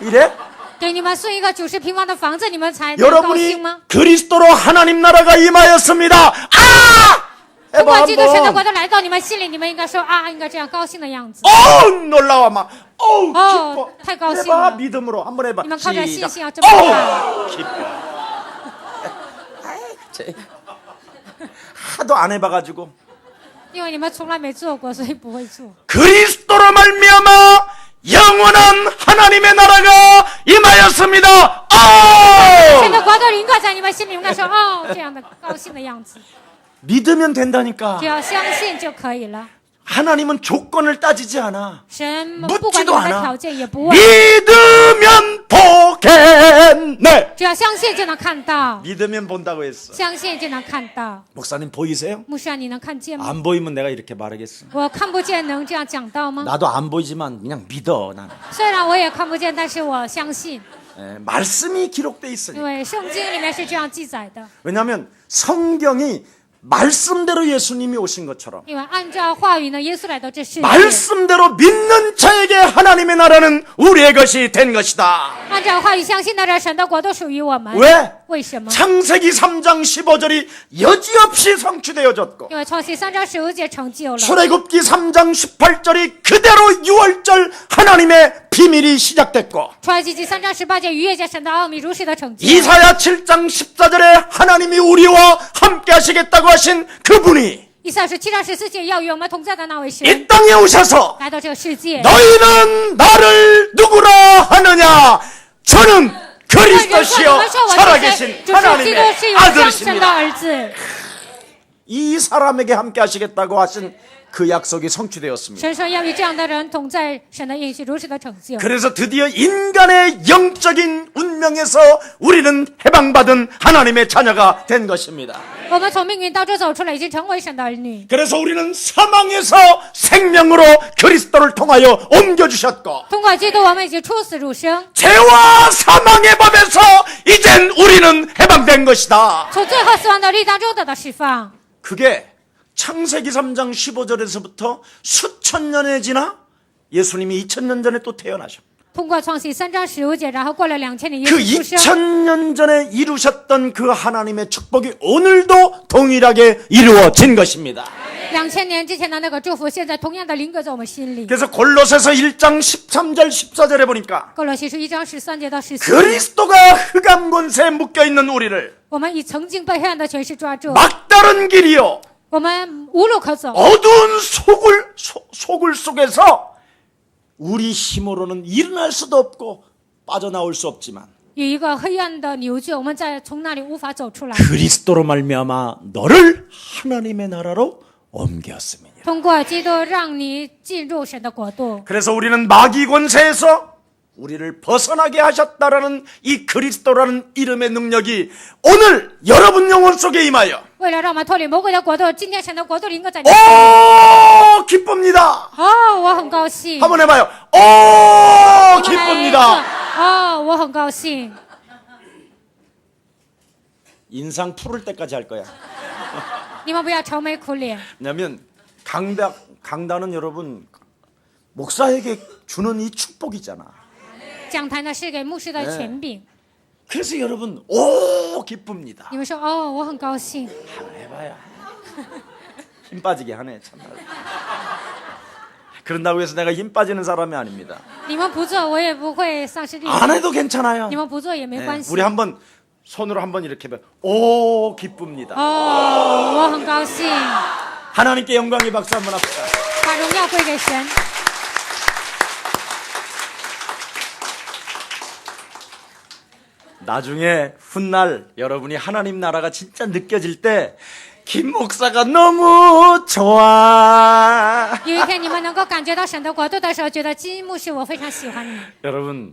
이래? 给你们送一个90平方的房子，你们才能高 여러분이 兴吗？ 그리스도로 하나님 나라가 임하였습니다. 아! 通过 해봐 基督神的国 한번. 度来到你们心里，你们应该说啊，应该这样高兴的样子。 놀라워 막. 어우 어, 기뻐.太高兴 해봐 了。 믿음으로 한번 해봐. 你们靠着信 시작. 心要这么干。 어우 기뻐. 하도 안 해봐가지고 因为你们从来没做过，所以不会做。 그리스도로 말미암아 영원한 하나님의 나라가 임하였습니다. 神的国度临到在你们心里，应该说哦，这样的高兴的样子。 믿으면 된다니까. 只要相信就可以了。 하나님은 조건을 따지지 않아. 神不管 묻지도 你们的 않아. 条件也不问， 믿으면 보겠네. 只要相信就能看到， 믿으면 본다고 했어. 相信就能看到。 목사님 보이세요? 牧师啊，你能看见吗？ 안 보이면 내가 이렇게 말하겠어. 我看不见，能这样讲到吗？ 나도 안 보이지만 그냥 믿어 나는. 虽然我也看不见，但是我相信， 말씀이 기록돼 因 있으니. 为圣经里面是这样记载的。 왜냐하면 성경이 말씀대로 예수님이 오신 것처럼 因为按照话语呢，耶稣来到这世界， 말씀대로 믿는 자에게 하나님의 나라는 우리의 것이 된 것이다. 按照话语相信的人，神的国都属于我们。 왜? 为什么？ 창세기 3장 15절이 여지없이 성취되어졌고 因为创世3章15节成就了， 출애굽기 3장 18절이 그대로 6월절 하나님의 비밀이 시작됐고 创世纪3章18节逾越节神的奥秘如实的成就。 이사야 7장 14절에 하나님이 우리와 함께 하시겠다고 하신 그분이 以赛亚书7章14节要与我们同在的那位神 이 땅에 오셔서 来到这个世界。 너희는 나를 누구라 하느냐 저는 人说你 그리스도시요 们说我是谁？ 살아계신 主是基督， 하나님의 是有降生的 아들이십니다. 儿子。 이 사람에게 함께 하시겠다고 하신 그 약속이 성취되었습니다. 神说要与这样的人同在，神的应许如实的成就。 그래서 드디어 인간의 영적인 운명에서 우리는 해방받은 하나님의 자녀가 된 것입니다. 我们从命运当中走出来，已经成为神的儿女。 그래서 우리는 사망에서 생명으로 그리스도를 통하여 옮겨주셨고 通过基督，我们已经出死入生， 죄와 사망의 법에서 이젠 우리는 해방된 것이다. 从最后死亡的力当中得到释放。 그게 창세기 3장 15절에서부터 수천 년이 지나 예수님이 2000년 전에 또 태어나셨고 通过创世3章15节，然后过了2000年，耶 그 稣出生。 2000년 전에 이루셨던 그 하나님의 축복이 오늘도 동일하게 이루어진 것입니다. 2000年之前的那个祝福，现在同样的临格在我们心里。 그래서 골로새서 1장 13절 14절에 보니까 哥罗西书1章13节到14节， 그리스도가 흑암 권세에 묶여있는 우리를 我们以曾经被黑暗的权势抓住， 막다른 길이요 我们无路可走。 어두운 소굴 속에서 우리 힘으로는 일어날 수도 없고 빠져나올 수 없지만 有一个黑暗的牛圈，我们从那里无法走出来。 그리스도로 말미암아 너를 하나님의 나라로 옮겼습니다. 通过基督，让你进入神的国度。 그래서 우리는 마귀 권세에서 우리를 벗어나게 하셨다라는 이 그리스도라는 이름의 능력이 오늘 여러분 영혼 속에 임하여 为了让我们脱离魔鬼的国度，今天神的国度临格在你。 오 기쁩니다. 哦，我很高兴。 한번 해봐요. 오 我们来一次 기쁩니다. 哦，我很高兴。 인상 푸를 때까지 할 거야. 你们不要愁眉苦脸。 왜냐하면 강단은 여러분 목사에게 주는 이 축복이잖아. 讲台呢是给牧师的权柄。 그래서 여러분 오 기쁩니다. 你们说哦，我很高兴。 한번 해봐야 힘 빠지게 하네 참말. 그런다고 해서 내가 힘 빠지는 사람이 아닙니다. 你们不做，我也不会丧失力 안 量。 해도 괜찮아요. 你们不做也没关 네, 系。 우리 한번 손으로 한번 이렇게 해봐. 오 기쁩니다. 哦，我很高兴。 하나님께 영광의 박수 한번 합시다. 把荣耀归给神。 나중에 훗날 여러분이 하나님 나라가 진짜 느껴질 때 김 목사가 너무 좋아. 有一天你们能够感觉到神的国度的时候，觉得金牧师我非常喜欢你。 여러분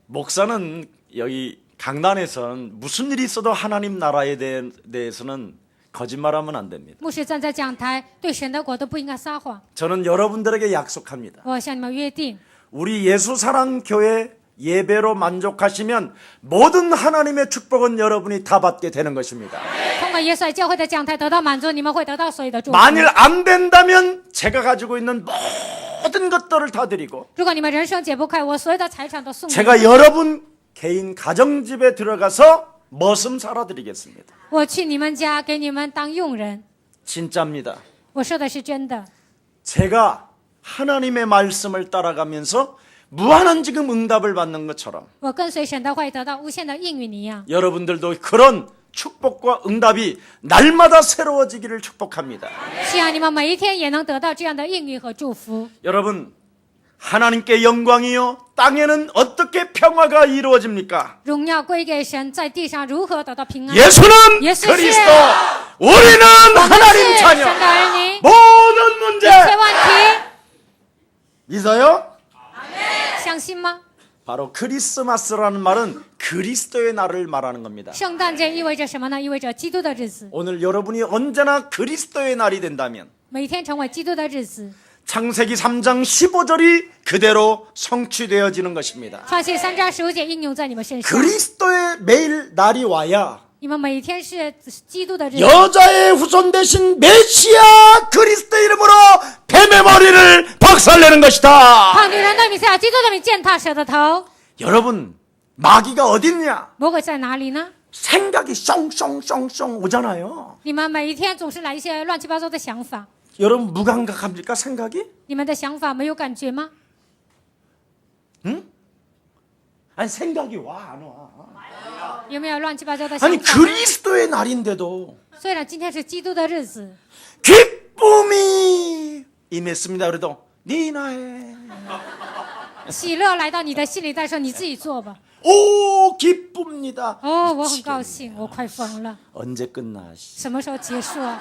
목사는 여기 강단에선 무슨 일이 있어도 하나님 나라에 대해서는 거짓말하면 안 됩니다. 牧师站在讲台，对神的国度不应该撒谎。 저는 여러분들에게 약속합니다. 我向你们约定， 우리 예수사랑교회 예배로 만족하시면 모든 하나님의 축복은 여러분이 다 받게 되는 것입니다. 通过耶稣爱教会的讲台得到满足，你们会得到所有的祝福。 만일 안 된다면 제가 가지고 있는 모든 것들을 다 드리고 如果你们人生解不开，我所有的财产都送给你。 제가 여러분 개인 가정집에 들어가서 머슴 살아드리겠습니다. 我去你们家给你们当佣人， 진짜입니다. 我说的是真的。 제가 하나님의 말씀을 따라가면서 무한한 지금 응답을 받는 것처럼 我跟随神的会得到无限的应允一样。 여러분들도 그런 축복과 응답이 날마다 새로워지기를 축복합니다. 希望你们每一天也能得到这样的应允和祝福。 여러분 하나님께 영광이요 땅에는 어떻게 평화가 이루어집니까? 荣耀归给神，在地上如何得到平安？ 예수는 예수 그리스도 우리는 我们 하나님 是 자녀 神的儿女， 모든 문제 一切问题 믿어요? 相信吗？ 바로 크리스마스라는 말은 그리스도의 날을 말하는 겁니다. 圣诞节意味着什么呢？意味着基督的日子， 오늘 여러분이 언제나 그리스도의 날이 된다면 每天成为基督的日子。 창세기 3장 15절이 그대로 성취되어지는 것입니다. 创世3章15节应用在你们身上。 그리스도의 매일 날이 와야 你们每天是基督的日子。 여자의 후손 대신 메시아 그리스도 이름으로 뱀의 머리를 박살내는 것이다. 靠女人的名下，基督的名践踏蛇的头。 여러분 마귀가 어딨냐? 魔鬼在哪里呢？ 생각이 숑숑숑숑 오잖아요. 你们每一天总是来一些乱七八糟的想法， 여러분 무감각합니까 생각이? 你们的想法没有感觉吗？ 아니 생각이 와 안 와? 有没有乱七八糟的想 아니 法？ 그리스도의 날인데도 虽然今天是基督的日子， 기쁨이 임했습니다. 그래도 니나해. 喜乐来到你的心里，但是你自己做吧。 오 기쁩니다. 哦，我很高兴，我快疯了， 언제 끝나? 什么时候结束啊？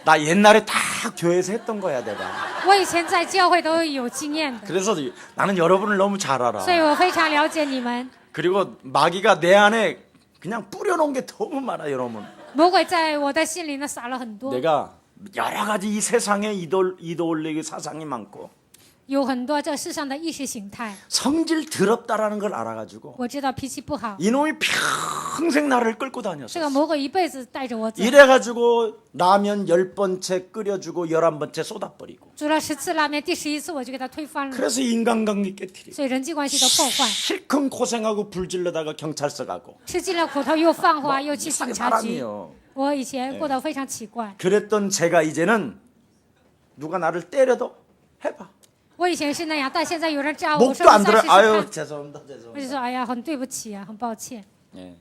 나 옛날에 다 교회에서 했던 거야 내가. 我以前在教会都有经验的， 그래서 나는 여러분을 너무 잘 所以 알아. 我非常了解你们。 그리고 마귀가 내 안에 그냥 뿌려놓은 게 너무 많아 여러분. 魔鬼在我的心里呢撒了很多， 내가 여러 가지 이 세상에 이도올리기 사상이 많고 有很多这世上的意识形态。 성질 더럽다라는 걸 알아가지고 我知道脾气不好， 이놈이 평생 나를 끌고 这 다녔어. 个魔鬼一辈子带着我走， 이래가지고 라면 10번째 끓여주고 11번째 쏟아버리고 煮了10次拉面，第11次我就给他推翻了， 그래서 인간관계 깨트리고 所以人际关系都破坏， 실컷 고생하고 불질러다가 경찰서 가고 吃尽了苦头又放话又去 이상한 警察局。 사람이요. 我以前过得非常奇怪， 그랬던 제가 이제는 누가 나를 때려도 해봐. 我以前是那样，但现在有人扎我，我说 목도 你 안 再 들어. 试试 아유 看， 죄송합니다 我就 죄송합니다. 说哎呀，很对不起啊，很抱歉。 예.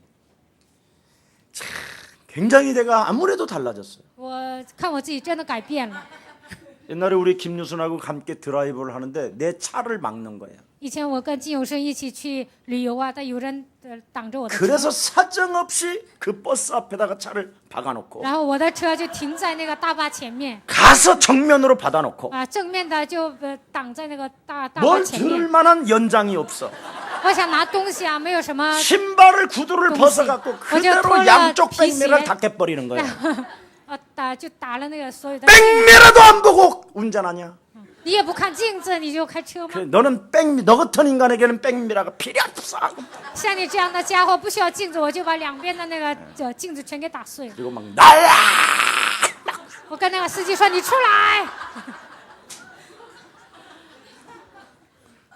참, 굉장히 내가 아무래도 달라졌어요. 我看我自己真的改变了。 옛날에 우리 김유순하고 함께 드라이브를 하는데 내 차를 막는 거야. 以前我跟金永生一起去旅游啊，但有人挡着我的车， 그래서 사정없이 그 버스 앞에다가 차를 박아놓고 然后我的车就停在那个大巴前面， 가서 정면으로 받아놓고 啊，正面的就挡在那个大巴 뭘 前 들을 面。 만한 연장이 없어. 我想拿东西啊，没有什么， 신발을 구두를 동시. 벗어갖고 어제 그대로 콜라 양쪽 피시에. 백미를 다 깨버리는 거야. 就打了那个所有的。 백미라도 안 보고 운전하냐? 你也不看镜子，你就开车吗？ 그래, 너는 백미, 너 같은 인간에게는 백미라가 필요 없어. 像你这样的家伙不需要镜子，我就把两边的那个镜子全给打碎了。 그리고 막 날라. 我跟那个司机说：“你出来。”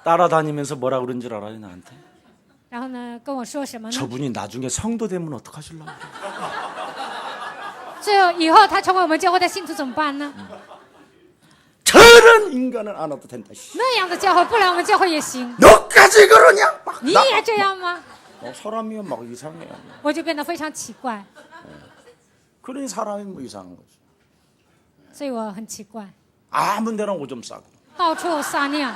따라다니면서 뭐라 그런 줄 알아요 나한테? 然后呢，跟我说什么呢？ 저분이 나중에 성도 되면 어떡하실라고? 最后以后他成为我们教会的信徒怎么办呢？ 저런 인간은 안 와도 된다. 那样的教会不来我们教会也行。 너까지 그러냐? 막 你 나- 也这样吗？ 사람이 막 이상해. 我就变得非常奇怪， 그러니 사람이 뭐 이상한 거지. 所以我很奇怪， 아무 데나 오줌 싸고. 到处撒尿。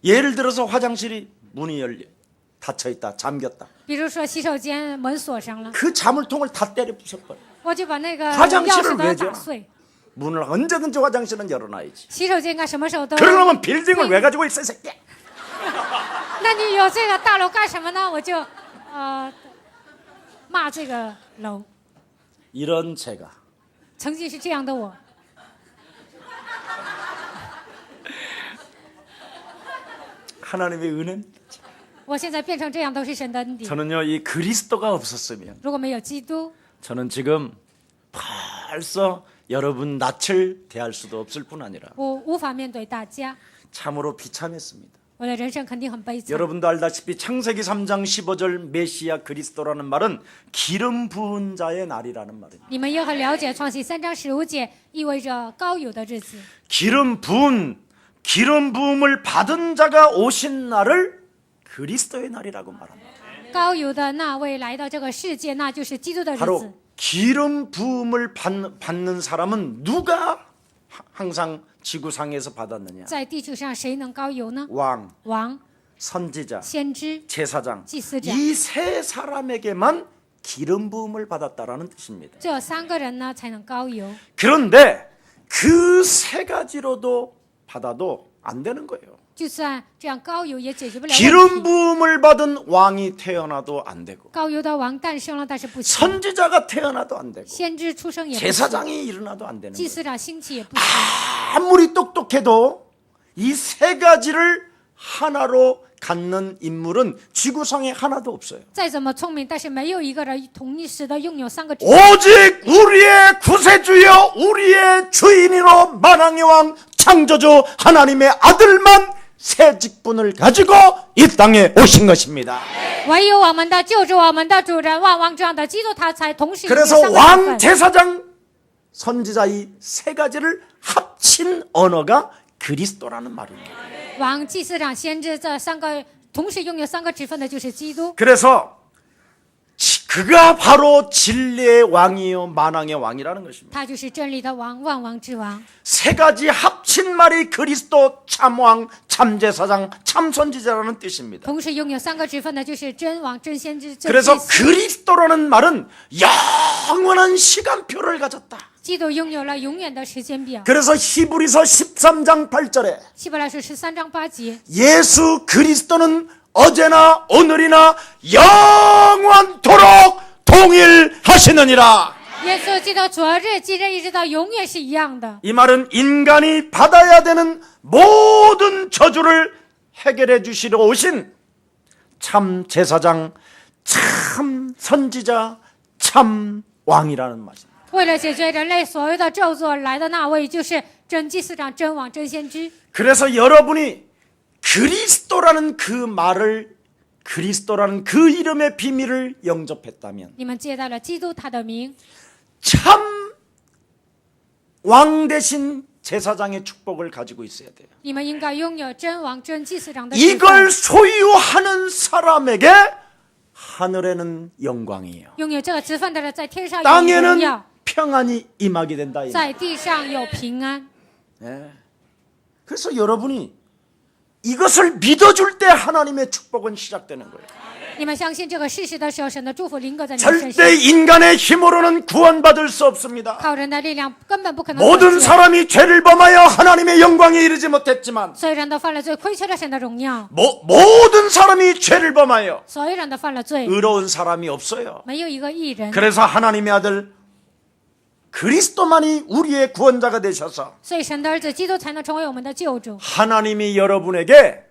예를 들어서 화장실이 문이 닫혀 있다, 잠겼다. 比如说洗手间门锁上了， 그 자물통을 다 때려 부숴버려. 我就把那个 화장실을 钥匙都 왜 打 줘 碎。 문을 언제든지 화장실은 열어놔야지. 洗手间应该什么时候都。 그러려면 빌딩을 왜 가지고 있어, 이 새끼? 那你有这个大楼干什么呢？我就骂这个楼。 이런 제가 曾经是这样的我， 하나님의 은혜. 我现在变成这样都是神的恩典。 저는요 이 그리스도가 없었으면 如果没有基督， 저는 지금 벌써 여러분 낯을 대할 수도 없을 뿐 아니라 我无法面对大家， 참으로 비참했습니다. 我的人生肯定很悲惨。 여러분도 알다시피 창세기 3장 15절 메시아 그리스도라는 말은 기름 부은 자의 날이라는 말입니다. 你们也很了解，创世3章15节意味着膏油的日子。 기름 부음을 받은 자가 오신 날을 그리스도의 날이라고 말합니다. 膏油的那位来到这个世界，那就是基督的日子。 바로 기름 부음을 받는 사람은 누가 항상 지구상에서 받았느냐? 在地球上谁能膏油呢？ 왕, 王、 선지자, 先知、 제사장. 祭司长， 이 세 사람에게만 기름 부음을 받았다라는 뜻입니다. 只有3个人呢才能膏油。 그런데 그 세 가지로도 받아도 안 되는 거예요. 就算这样高油也解决不了问 기름 题。 부음을 받은 왕이 태어나도 안 되고 高油的王诞生了，但是不行； 선지자가 태어나도 안 되고 先知出生也不行； 제사장이 일어나도 안 되는 祭 거예요. 司长兴起也不行。 아무리 똑똑해도 이 세 가지를 하나로 갖는 인물은 지구상에 하나도 없어요. 再怎么聪明，但是没有一个人同一时的拥有三个职。 오직 우리의 구세주여 우리의 주인이로 만왕의 왕 창조주 하나님의 아들만 새 직분을 가지고 이 땅에 오신 것입니다. 唯有我们的救主，我们的主人，万王之王的基督，他才同时拥有 그래서 三个身 왕, 份。 제사장, 선지자 이 세 가지를 합친 언어가 그리스도라는 말입니다. 王、祭司长、先知这三个同时拥有三个职分的，就是基督。 그래서 그가 바로 진리의 왕이요 만왕의 왕이라는 것입니다. 他就是真理的王，万王之王。 세 가지 합친 말이 그리스도 참왕, 참제사장, 참선지자라는 뜻입니다. 同时拥有三个职分的，就是真王、真先知、真 그래서 祭司。 그리스도라는 말은 영원한 시간표를 가졌다. 基督拥有了永远的时间表。 그래서 히브리서 13장 8절에 希伯来书13章8节， 예수 그리스도는 어제나 오늘이나 영원토록 동일하시느니라. 耶稣基督昨日、今日一直到永远是一样的。 이 말은 인간이 받아야 되는 모든 저주를 해결해 주시러 오신 참 제사장, 참 선지자, 참 왕이라는 말입니다. 为了解决人类所有的咒诅而来的那位，就是真祭司长、真王、真先知。 그래서 여러분이 그리스도라는 그 말을 그리스도라는 그 이름의 비밀을 영접했다면 你们接待了基督他的名， 참 왕 대신 제사장의 축복을 가지고 있어야 돼요. 你们应该拥有真王、真祭司长的身 이걸 份。 소유하는 사람에게 하늘에는 영광이에요. 拥有这个职分的人，在天上有荣 땅에는 耀， 평안이 임하게 된다. 在地上有平安。 네. 그래서 여러분이 이것을 믿어줄 때 하나님의 축복은 시작되는 거예요. 你们相信这个事实的时候，神的祝福临格在你们身上。 절대 인간의 힘으로는 구원받을 수 없습니다. 靠人的力量根本不可能得 모든 救。 사람이 죄를 범하여 하나님의 영광에 이르지 못했지만 所有人都犯了罪，亏缺了神的荣耀。 모든 사람이 죄를 범하여 所有人都犯了罪， 의로운 사람이 없어요. 没有一个义人。 그래서 하나님의 아들 그리스도만이 우리의 구원자가 되셔서 所以神的儿子基督才能成为我们的救主。 하나님이 여러분에게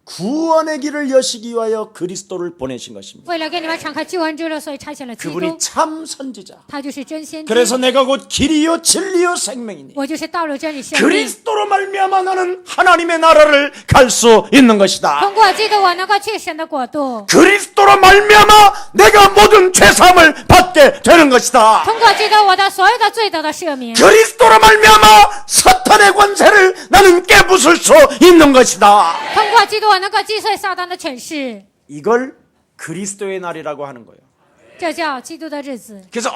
구원의 길을 여시기 위하여 그리스도를 보내신 것입니다. 为了给你们敞开救恩之路，所以差遣了基督 그분이 ， 참 선지자. 他就是真先知。 그래서 내가 곧 길이요 진리요 생명이니 我就是道路、真理、生命。 그리스도로 말미암아 나는 하나님의 나라를 갈 수 있는 것이다. 通过基督，我能够去神的国度。 그리스도로 말미암아 내가 모든 죄사함을 받게 되는 것이다. 通过基督，我的所有的罪得到赦免。 그리스도로 말미암아 사탄의 권세를 나는 깨부술 수 있는 것이다. 通过基督，我能够击碎撒旦的权势。 이걸 그리스도의 날이라고 하는 거예요. 这叫基督的日子。 그래서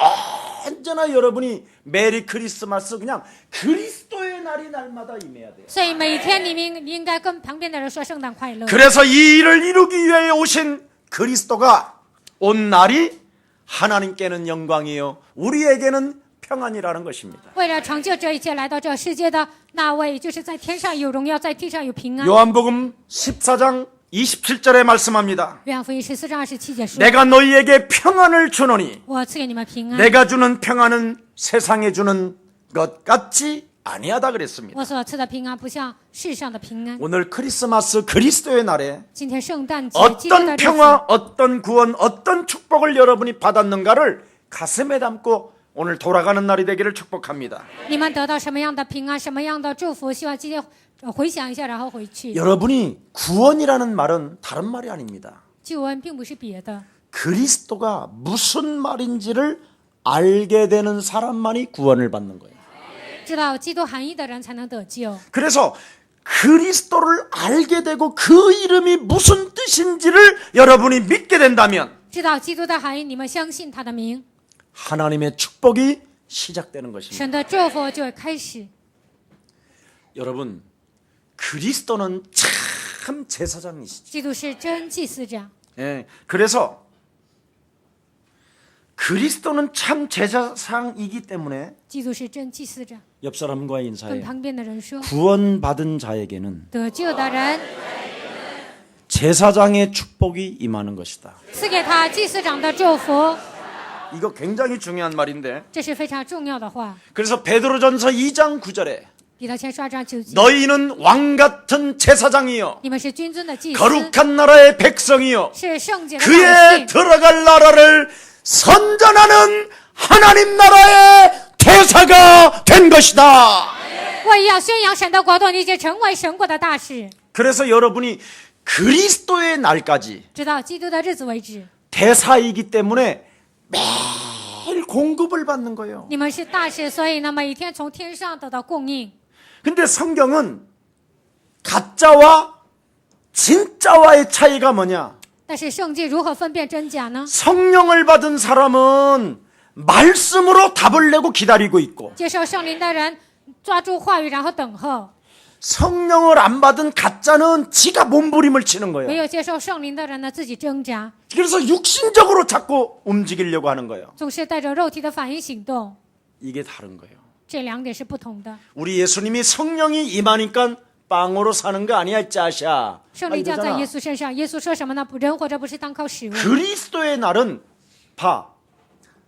언제나 여러분이 메리 크리스마스 그냥 그리스도의 날이 날마다 임해야 돼요. 所以每天你应该跟旁边的人说圣诞快乐。 그래서 이 일을 이루기 위해 오신 그리스도가 온 날이 하나님께는 영광이요 우리에게는 평안이라는 것입니다. 为了成就这一切来到这世界的那位，就是在天上有荣耀，在地上有平安。 요한복음 14장 27절에 말씀합니다. 约翰福音14章27节说： 내가 너희에게 평안을 주노니 我赐给你们平安。 내가 주는 평안은 세상에 주는 것 같지 아니하다 그랬습니다. 我所赐的平安不像世上的平安。 오늘 크리스마스 그리스도의 날에 今天圣诞节，基督的 어떤 日子， 평화, 어떤 구원, 어떤 축복을 여러분이 받았는가를 가슴에 담고 오늘 돌아가는 날이 되기를 축복합니다. 你们得到什么样的平安，什么样的祝福？希望今天回想一下，然后回去。 여러분이 구원이라는 말은 다른 말이 아닙니다. 救恩并不是别的， 그리스도가 무슨 말인지를 알게 되는 사람만이 구원을 받는 거예요. 知道基督含义的人才能得救。 그래서 그리스도를 알게 되고 그 이름이 무슨 뜻인지를 여러분이 믿게 된다면 知道基督的含义，你们相信他的名， 하나님의 축복이 시작되는 것입니다. 神的祝福就会开始。 여러분, 그리스도는 참 제사장이시죠. 基督是真祭司长， 예, 그래서 그리스도는 참 제사장이기 때문에 基督是真祭司者。 옆 사람과 跟 인사해. 旁边的人说， 구원받은 자에게는 得救的人 제사장의 축복이 임하는 것이다. 赐给他祭司长的祝福， 이거 굉장히 중요한 말인데. 这是非常重要的话。 그래서 베드로전서 2장 9절에 彼得前书2章9节， 너희는 왕 같은 제사장이요 你们是君尊的祭司， 거룩한 나라의 백성이요 是圣洁的百 그에 姓， 들어갈 나라를 선전하는 하나님 나라의 대사가 된 것이다. 为要宣扬神的国度，你已经成为神国的大使， 그래서 여러분이 그리스도의 날까지 直到基督的日子为止。 대사이기 때문에 매일 공급을 받는 거예요. 你们是大使，所以呢，每一天从天上得到供应。 근데 성경은 가짜와 진짜와의 차이가 뭐냐? 但是圣经如何分辨真假呢？ 성령을 받은 사람은 말씀으로 답을 내고 기다리고 있고 接受圣灵的人抓住话语，然后等候； 성령을 안 받은 가짜는 지가 몸부림을 치는 没 거예요. 有接受圣灵的人呢，自己挣扎， 그래서 육신적으로 자꾸 움직이려고 하는 거예요. 总是带着肉体的反应行动。 이게 다른 거예요. 这两点是不同的。 우리 예수님이 성령이 임하니까 빵으로 사는 거 아니야, 짜샤. 圣灵降在耶稣身上，耶稣说什么呢？人活着不是单靠食物。 그리스도의 날은 봐.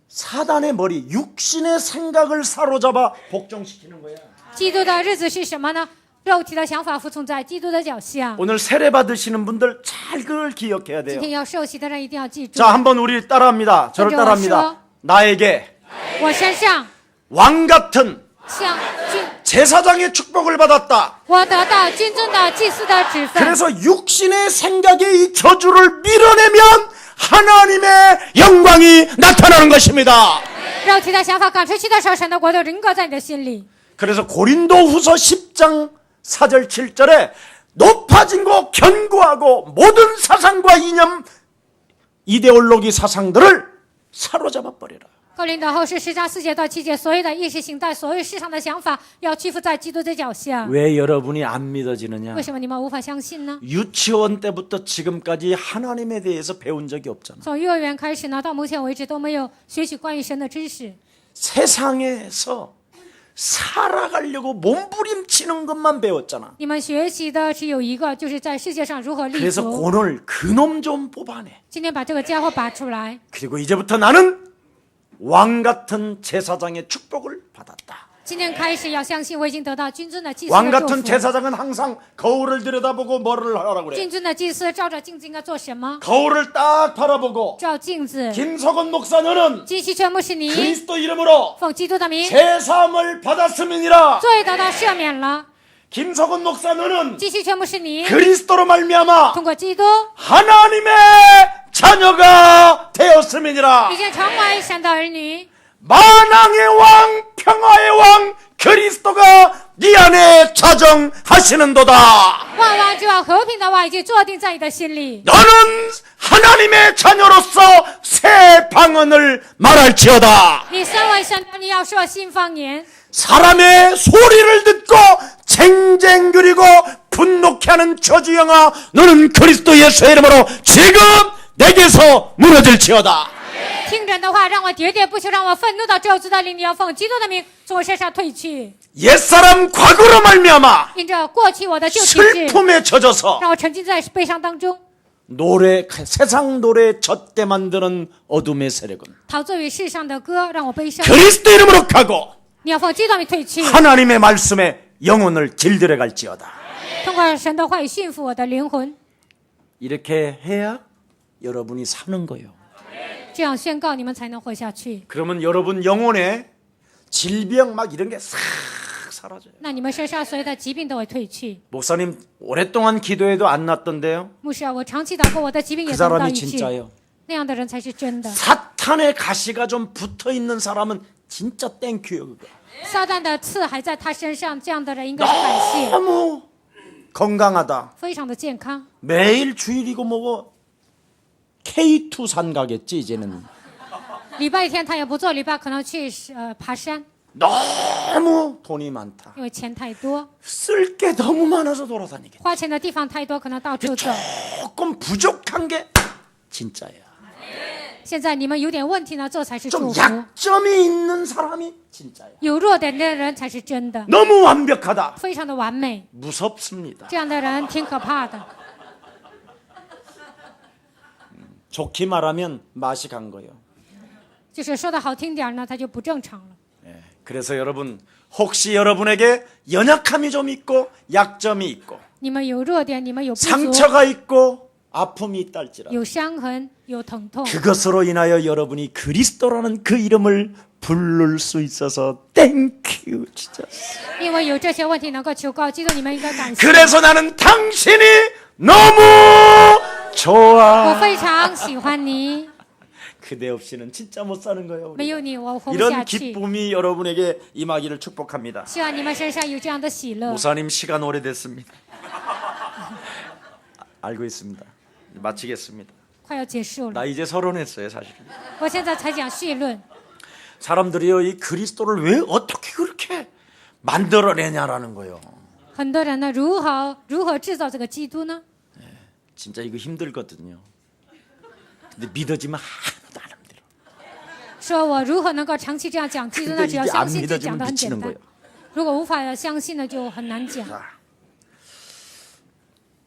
사단의 머리, 육신의 생각을 사로잡아 복종시키는 거야. 基督的日子是什么呢？肉体的想法服从在基督的脚下。 오늘 세례 받으시는 분들 잘 그걸 기억해야 今 돼요. 天要受洗的人一定要记住， 자, 한번 우리 따라합니다. 저를 먼저 따라합니다. 와서. 나에게 我身上 왕 같은 像君， 제사장의 축복을 받았다. 我得到君尊的祭司的职分。 그래서 육신의 생각의 이 저주를 밀어내면 하나님의 영광이 나타나는 것입니다. 肉体的想法赶出去的时候，神的国度人格在你的心里。 그래서 고린도후서 10장 4절 7절에 높아진 거 견고하고 모든 사상과 이념 이데올로기 사상들을 사로잡아 버려라. 哥林多后书10章4节到7节，所有的意识形态，所有世上的想法，要屈服在基督的脚下。 왜 여러분이 안 믿어지느냐? 为什么你们无法相信呢？ 유치원 때부터 지금까지 하나님에 대해서 배운 적이 없잖아. 从幼儿园开始呢，到目前为止都没有学习关于神的知识。 세상에서 살아가려고 몸부림치는 것만 배웠잖아. 你们学习的只有一个，就是在世界上如何立 그래서 足。 오늘 그놈 좀 뽑아내. 今天把这个家伙拔出来， 그리고 이제부터 나는 왕 같은 제사장의 축복을 받았다. 今天开始要相信，我已经得到君尊的祭司 왕 的祝 같은 福。 제사장은 항상 거울을 들여다보고 뭐를 하라고 그래. 君尊的祭司照着镜子应该做什么？ 거울을 딱 바라보고 照镜子。 김석원 목사 너는 金希全牧师，你 그리스도 이름으로 奉基督的名， 제사함을 받았음이니라. 罪得到赦免了。 김석원 목사 너는 金希全牧师，你 그리스도로 말미암아 通过基督 하나님의 자녀가 되었음이니라. 已经成为神的儿女。 만왕의 왕 평화의 왕 그리스도가 네 안에 자정하시는도다. 万王之王和平的王已经坐定在你的心里。 너는 하나님의 자녀로서 새 방언을 말할지어다. 你身为神，你要说新方言。 사람의 소리를 듣고 쟁쟁거리고 분노케 하는 저주영아 너는 그리스도 예수의 이름으로 지금 내게서 무너질지어다. 听人的话，让我喋喋不休，让我愤怒的咒诅的灵，你要奉基督的名从我身上退去。 옛사람 과거로 말미암아 因着过去我的旧体质， 슬픔에 젖어서 让我沉浸在悲伤当中， 노래 세상 노래 젖게 만드는 어둠의 세력은 陶醉于世上的歌，让我悲伤。 그리스도 이름으로 가고 你要奉基督的名退去， 하나님의 말씀에 영혼을 길들여 갈지어다. 通过神的话语驯服我的灵魂。 이렇게 해야 여러분이 사는 거예요. 这样宣告，你们才能活下去。 그러면 여러분 영혼에 질병 막 이런 게 싹 사라져요. 那你们身上所有的疾病都会退去。 목사님 오랫동안 기도해도 안 낫던데요. 牧师啊，我长期祷告，我的疾病也 그 得不到 사람이 医治。 진짜예요. 那样的人才是真的。 사탄의 가시가 좀 붙어 있는 사람은 진짜 땡큐요 그거. 撒旦的刺还在他身上，这样的人应该是感谢， 너무 건강하다. 非常的健康。 매일 주일이고 뭐고 K2 산 가겠지 이제는. 礼拜天他也不做，礼拜可能去爬山， 너무 돈이 많다. 因为钱太多， 쓸 게 너무 많아서 돌아다니겠다. 花钱的地方太多，可能到处走。 조금 부족한 게 진짜야. 现在你们有点问题呢，这才是 좀 祝福。 약점이 있는 사람이 진짜야. 有弱点的人才是真的， 너무 완벽하다. 非常的完美， 무섭습니다. 这样的人挺可怕的。 좋게 말하면 맛이 간 거예요. 就是说的好听点呢，他就不正常了。 그래서 여러분 혹시 여러분에게 연약함이 좀 있고 약점이 있고 你们有弱点，你们有不足， 상처가 있고 아픔이 있다 할지라도 有伤痕，有疼痛， 그것으로 인하여 여러분이 그리스도라는 그 이름을 부를 수 있어서 땡큐 진짜. 因为有这些问题能够求告基督，你们应该感谢。 그래서 나는 당신이 너무 我 좋아. 非常喜欢你， 그대 없이는 진짜 못 사는 거예요. 没有 우리가. 你我活不下 이런 去。 기쁨이 여러분에게 임하기를 축복합니다. 希望你们身上有这样的喜乐。 목사님 시간 오래됐습니다. 알고 있습니다. 마치겠습니다. 快要结束了， 나 이제 서론했어요, 사실은. 我现在才讲绪论。 사람들이요, 이 그리스도를 왜 어떻게 그렇게 만들어내냐라는 거예요. 很多人呢，如何制造这个基督呢？ 진짜 이거 힘들거든요. 근데 믿어지면 하나도 안 힘들어. 说我如何能够长期这样讲基督呢？ 근데 只要 이게 相 안 信，就讲 믿어지면 得很简 미치는 单 거예요. 。如果无法相信呢，就很难讲。 자,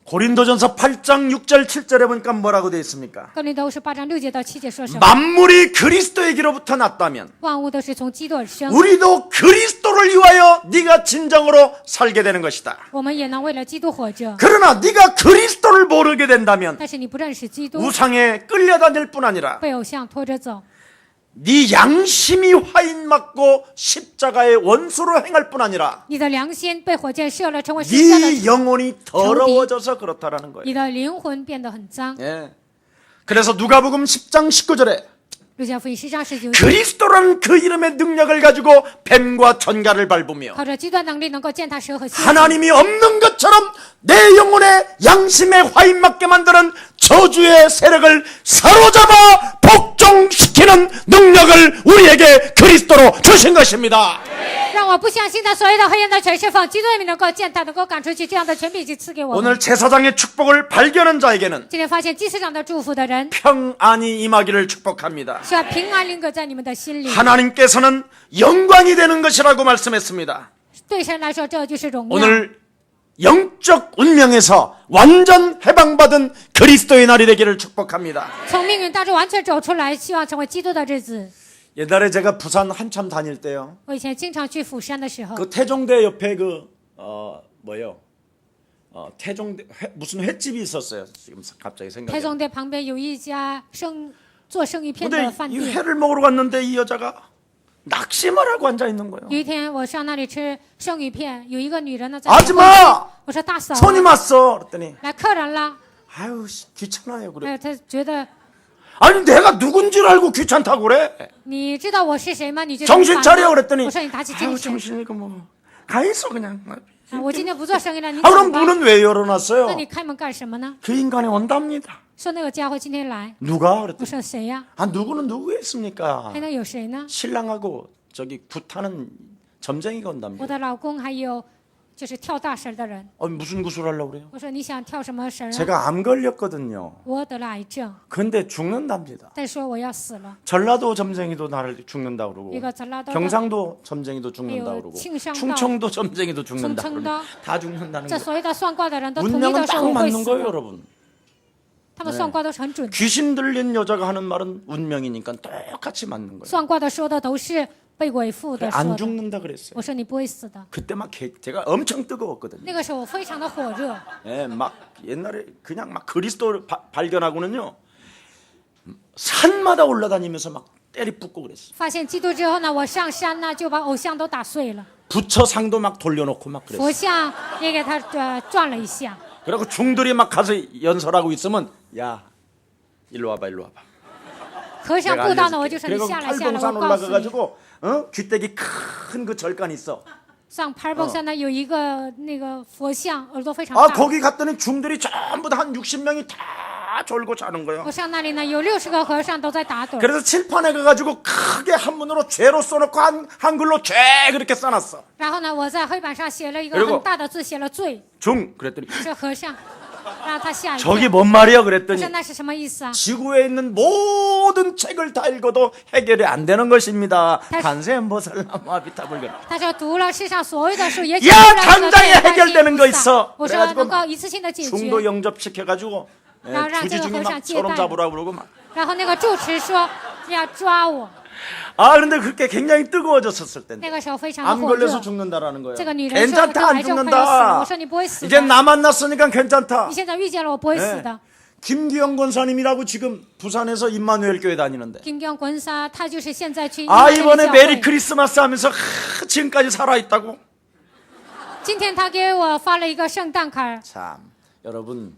고린도전서 8장 6절 7절에 보니까 뭐라고 되어 있습니까? 哥林多是8章6节到7节说什么？ 만물이 그리스도에게로부터 났다면 万物都是从基督而生， 우리도 그리스도를 위하여 네가 진정으로 살게 되는 것이다. 我们也能为了基督活着。 그러나 네가 그리스도를 모르게 된다면 但是你不认识基督， 우상에 끌려다닐 뿐 아니라 被偶像拖着走， 네 양심이 화인 맞고 십자가의 원수로 행할 뿐 아니라 你的良心被火箭射了，成为十字架 네 的， 영혼이 더러워져서 그렇다라는 거예요. 你的灵魂变得很脏。 예. 그래서 누가복음 10장 19절에 路加福音10章19节， 그리스도라는 그 이름의 능력을 가지고 뱀과 전갈을 밟으며 靠着基督的能力能够践踏蛇和蝎子， 하나님이 없는 것처럼 내 영혼의 양심에 화인 맞게 만드는 저주의 세력을 사로잡아 복종시키는 능력을 우리에게 그리스도로 주신 것입니다. 让我不相信的所有的黑暗的权势放基督里面能够践踏，能够赶出去，这样的权柄已经赐给我们。 오늘 제사장의 축복을 발견한 자에게는 今天发现祭司长的祝福的人， 평안이 임하기를 축복합니다. 希望平安临格在你们的心里。 하나님께서는 영광이 되는 것이라고 말씀했습니다. 对神来说，这就是荣耀。 오늘 영적 운명에서 완전 해방받은 그리스도의 날이 되기를 축복합니다. 从命运当中完全走出来，希望成为基督的日子。 옛날에 제가 부산 한참 다닐 때요. 我以前经常去釜山的时候， 그 태종대 옆에 태종대 무슨 횟집이 있었어요. 지금 갑자기 台 생각이. 中店旁边有一家做生鱼片的 근데 饭 이 店。 회를 먹으러 갔는데 이 여자가 낙심을 하고 앉아 있는 거예요. 有一天我上那里吃生鱼片，有一个女人呢在 아줌마 我说大嫂， 손님 왔어. 그랬더니 来客人了。 아유 귀찮아요. 그래. 她觉得 아니 내가 누군지 알고 귀찮다고 그래. 你知道我是谁吗？你觉得 정신 很烦 차려 吗 그랬더니 我说你打起 아유 精神。 정신이 가 있어 그냥. 啊我今天不做生意了，你 아 走 그럼 吧。 문은 왜 那 열어놨어요? 你开门干什么呢？ 그 인간이 온답니다. 说那个家伙今天来， 누가 我 그랬더니 说谁呀？ 아 누구는 누구겠습니까? 还能有谁呢？ 신랑하고 저기 굿하는 점쟁이가 我 온답니다. 的老公还有就是跳大神的人。 무슨 구슬 하려고 그래요? 我说你想跳什么神啊？ 제가 암 걸렸거든요. 我得了癌症， 근데 죽는답니다. 但说我要死了。 전라도 점쟁이도 나를 죽는다 그러고 一个咱拉到 경상도 점쟁이도 죽는다 아유, 그러고 칭상도. 충청도 점쟁이도 죽는다 충청도. 그러고 다 죽는다는 这 거예요. 所有的算卦的人都统一 운명은 都说 딱 我会 맞는 死 거예요, 的， 여러분. 他们算卦都是很准的。 귀신 들린 여자가 하는 말은 운명이니까 똑같이 맞는 거예요. 算卦的说的都是被鬼附的说 안 的。 죽는다 그랬어요. 我说你不会死的。 그때 막 제가 엄청 뜨거웠거든요. 那个时候我非常的火热， 예, 막 옛날에 그냥 막 그리스도를 발견하고는요 산마다 올라다니면서 막 때리 붓고 그랬어요. 发现基督之后呢，我上山呢就把偶像都打碎了， 부처상도 막 돌려놓고 막 그랬어요. 佛像也给他转了一下。 그리고 중들이 막 가서 연설하고 있으면 야 일로 와봐 일로 와봐. 和尚 내가 布道呢，我 알려줄게. 就说你 그리고 下来下来， 팔봉산 我告诉你， 올라가가지고 귀때기 큰 그 절간 있어. 上牌蹦山呢有一个那个佛像，耳朵非常 아 大。 거기 갔더니 중들이 전부 다 한 60명이 다 졸고 자는 거예요. 我上那里呢，有60个和尚都在打盹儿。 그래서 칠판에 가가지고 크게 한문으로 죄로 써놓고 한글로 죄 그렇게 써놨어. 然后呢，我在黑板上写了一个 그리고 很大的字，写了罪， 중 그랬더니 是和尚。让他吓一跳。 저기 뭔 말이야 我 그랬더니 说那是什么意思啊？ 지구에 있는 모든 책을 다 읽어도 해결이 안 되는 것입니다. 간세음보살나무아비타불교. 他说读了世上所有的书也 야 解决不了这个 당장에 关系 해결되는 거 있어. 我说能够一次性的解决。 중도 영접시켜가지고 주지중이 막 소름 잡으라고 그러고 막. 然后那个住持说要抓我， 아 그런데 그렇게 굉장히 뜨거워졌었을 那 텐데 个时候非常的 암 火 걸려서 热。 죽는다라는 거예요. 这个女人说得 괜찮다 癌 안 症快要死了， 죽는다. 我说你不会死 이제 的， 나 만났으니까 괜찮다. 你现在遇见了我不会死的。 김기영 권사님이라고 지금 부산에서 임마누엘 교회 다니는데 金刚滚沙，他就是现在去 아 教 이번에 会。 메리 크리스마스 하면서 지금까지 살아있다고. 今天他给我发了一个圣诞卡， 참 여러분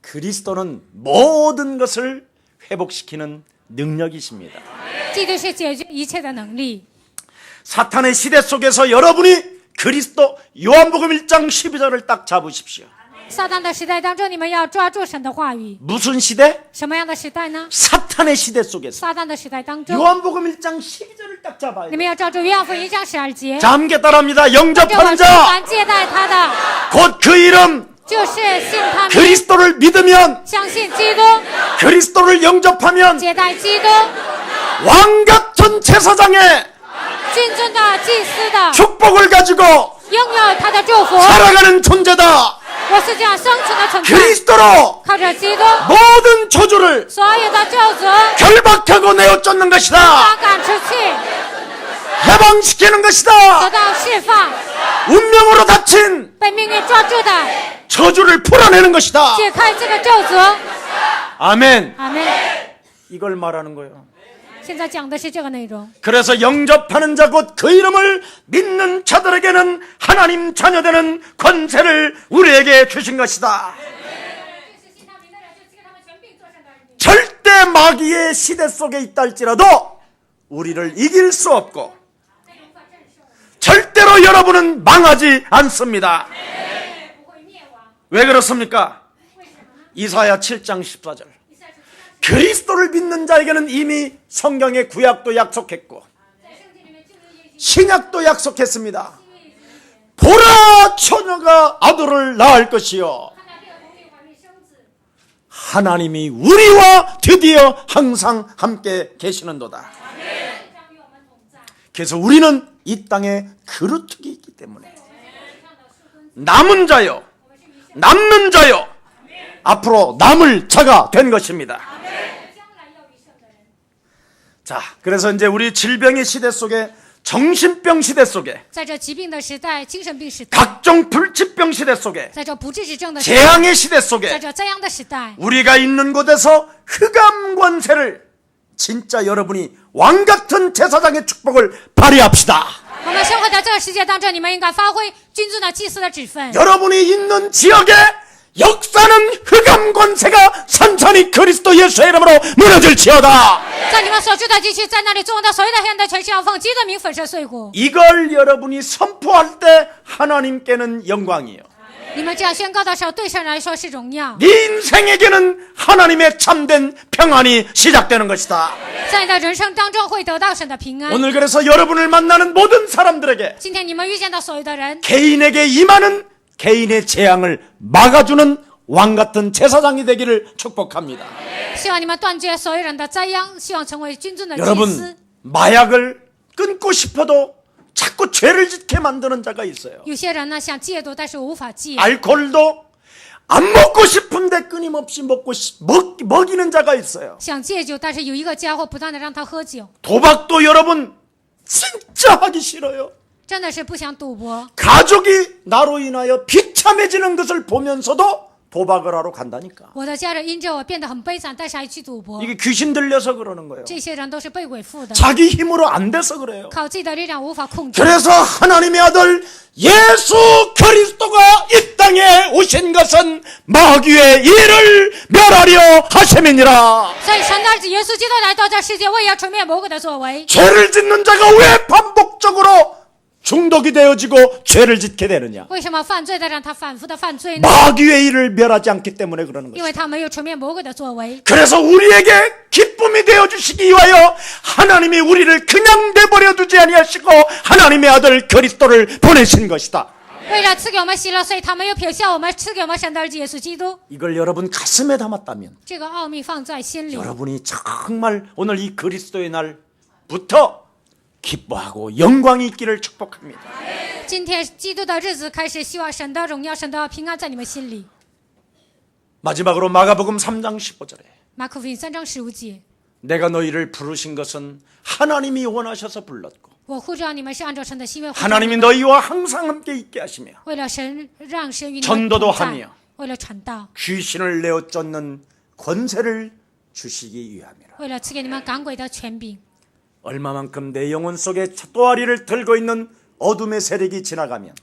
그리스도는 모든 것을 회복시키는 능력이십니다. 基督是解决一切的能力。 사탄의 시대 속에서 여러분이 그리스도 요한복음 1장 12절을 딱 잡으십시오. 撒旦的时代当中，你们要抓住神的话语。 무슨 시대? 什么样的时代呢？ 사탄의 시대 속에서 撒旦的时代当中， 요한복음 1장 12절을 딱 잡아야 你 돼. 们要照住约翰福音1章12节， 자, 함께 따라합니다. 给我 영접하는 说 자, 凡接待他的， 곧 그 이름 就是信他名， 그리스도를 믿으면 相信基督， 그리스도를 영접하면 接待基督， 왕 같은 제사장의 君尊的祭司的， 축복을 가지고 拥有他的祝福。 살아가는 존재다. 我是这样生存的存在， 그리스도로 靠着基督， 모든 저주를 所有的咒诅 결박하고 내어쫓는 것이다. 把赶出去， 해방시키는 得 것이다. 到释放。 운명으로 닫힌 被命运抓住的， 저주를 풀어내는 것이다. 解开这个咒诅。 아멘. 阿门。 이걸 말하는 거예요. 现在讲的是这个内容。 그래서 영접하는 자 곧 그 이름을 믿는 자들에게는 하나님 자녀되는 권세를 우리에게 주신 것이다. 절대 마귀의 시대 속에 있다 할지라도 우리를 이길 수 없고 절대로 여러분은 망하지 않습니다. 왜 그렇습니까? 이사야 7장 14절. 그리스도를 믿는 자에게는 이미 성경의 구약도 약속했고 신약도 약속했습니다. 보라 처녀가 아들을 낳을 것이요 하나님이 우리와 드디어 항상 함께 계시는도다. 그래서 우리는 이 땅에 그루터기 있기 때문에 남은 자요 남는 자요 앞으로 남을 자가 된 것입니다. 자, 그래서 이제 우리 질병의 시대 속에 정신병 시대 속에 在这疾病的时代、精神病时代， 각종 불치병 시대 속에 在这不治之症的时代， 재앙의 시대 在 속에 这灾殃的时代， 우리가 있는 곳에서 흑암 권세를 진짜 여러분이 왕 같은 제사장의 축복을 발휘합시다. 我们生活在这个世界当中，你们应该发挥君尊的祭司的职分。 여러분이 있는 지역에 역사는 흑암 권세가 산산이 그리스도 예수의 이름으로 무너질지어다. 在你们所住的地区，在那里作用的所有的黑暗的权势要奉基督的名粉身碎骨。 이걸 여러분이 선포할 때 하나님께는 영광이요. 你们这样宣告的时候，对神来说是荣耀。 네 인생에게는 하나님의 참된 평안이 시작되는 것이다. 在你的人生当中会得到神的平安。 오늘 그래서 여러분을 만나는 모든 사람들에게 今天你们遇见的所有的人， 개인에게 임하는 개인의 재앙을 막아주는 왕같은 제사장이 되기를 축복합니다. 希望你们断绝所有人的灾殃，希望成为君尊的祭司 여러분 。 마약을 끊고 싶어도 자꾸 죄를 짓게 만드는 자가 있어요. 有些人呢想戒毒，但是无法戒。 알코올도 안 먹고 싶은데 끊임없이 먹이는 자가 있어요. 想戒酒，但是有一个家伙不断的让他喝酒， 도박도 여러분 진짜 하기 싫어요. 真的是不想赌博。 가족이 나로 인하여 비참해지는 것을 보면서도 도박을 하러 간다니까. 我的家人因着我变得很悲惨，但是还去赌博。 이게 귀신 들려서 그러는 거예요. 这些人都是被鬼附的， 자기 힘으로 안 돼서 그래요. 靠自己的力量无法控制。 그래서 하나님의 아들 예수 그리스도가 이 땅에 오신 것은 마귀의 일을 멸하려 하심이니라. 所以神的儿子耶稣基督来到这世界，为要除灭魔鬼的作为。 죄를 짓는 자가 왜 반복적으로 중독이 되어지고 죄를 짓게 되느냐? 为什么犯罪的让他反复的犯罪呢？ 마귀의 일을 멸하지 않기 때문에 그러는 因 것이죠. 为他没有除灭魔鬼的作为。 그래서 우리에게 기쁨이 되어주시기 위하여 하나님이 우리를 그냥 내버려 두지 아니하시고 하나님의 아들 그리스도를 보내신 것이다. 为了赐给我们喜乐，所以他没有撇下我们，赐给我们神的儿子耶稣基督。 이걸 여러분 가슴에 담았다면 这个奥秘放在心里， 여러분이 정말 오늘 이 그리스도의 날부터 기뻐하고 영광이 있기를 축복합니다. 今天基督的日子开始，希望神的荣耀、神的平安在你们心里。 마지막으로 마가복음 3장 15절에 马可福音3章15节， 내가 너희를 부르신 것은 하나님이 원하셔서 불렀고 我呼召你们是按照神的心愿呼召你 하나님이 们， 너희와 항상 함께 있게 하시며 为了神让神与你们 전도도 同在 하며 ，为了传道， 귀신을 내어 쫓는 권세를 주시기 위함이라. 为了赐给你们赶鬼的权柄。 얼마만큼 내 영혼 속에 또아리를 들고 있는 어둠의 세력이 지나가면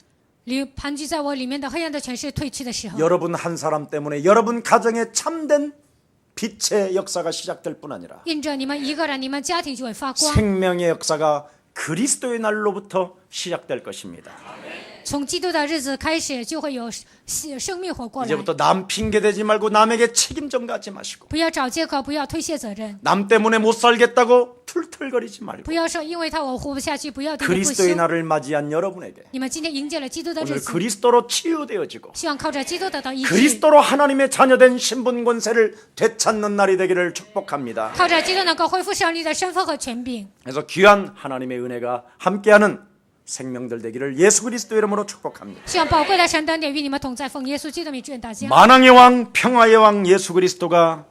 盘踞在我里面的黑暗的权势退去的时候， 여러분 한 사람 때문에 여러분 가정에 참된 빛의 역사가 시작될 뿐 아니라 因着你们一个人，你们家庭就会发光。 생명의 역사가 그리스도의 날로부터 시작될 것입니다. 从基督的日子开始，就会有生命活过来。 이제부터 남 핑계 대지 말고 남에게 책임 전가하지 마시고 不要找借口，不要推卸责任， 남 때문에 못 살겠다고 툴툴거리지 말고 不要说因为他我活不下去，不要喋喋不 그리스도의 休。 날을 맞이한 여러분에게 你们今天迎接了基督的日 오늘 子， 그리스도로 치유되어지고 希望靠着基督得到医治， 그리스도로 하나님의 자녀된 신분 권세를 되찾는 날이 되기를 축복합니다. 靠着基督能够恢复胜利的身份和权柄。 그래서 귀한 하나님의 은혜가 함께하는 생명들 되기를 예수 그리스도 이름으로 축복합니다. 希望宝贵的神的点与你们同在，奉耶稣基督的名祝愿大家。 만왕의 왕 평화의 왕 예수 그리스도가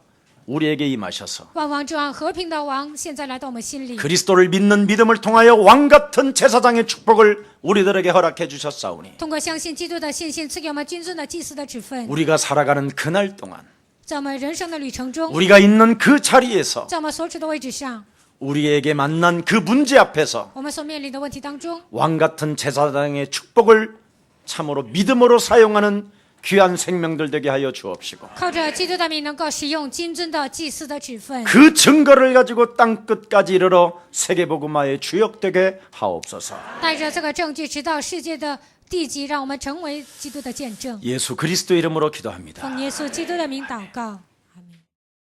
우리에게 임하셔서 万王之王，和平的王，现在来到我们心里。 그리스도를 믿는 믿음을 통하여 왕 같은 제사장의 축복을 우리들에게 허락해 주셨사오니 通过相信基督的信心，赐给我们君尊的祭司的职分。 우리가 살아가는 그날 동안 在我们人生的旅程中， 우리가 있는 그 자리에서 在我们所处的位置上， 우리에게 만난 그 문제 앞에서 我们所面临的问题当中， 왕 같은 제사장의 축복을 참으로 믿음으로 사용하는 귀한 생명들 되게 하여 주옵시고 靠着基督的名，能够使用君尊的祭司的职分。 그 증거를 가지고 땅 끝까지 이르러 세계복음화의 주역 되게 하옵소서. 带着这个证据，直到世界的地极，让我们成为基督的见证。 예수 그리스도 이름으로 기도합니다. 奉耶稣基督的名祷告。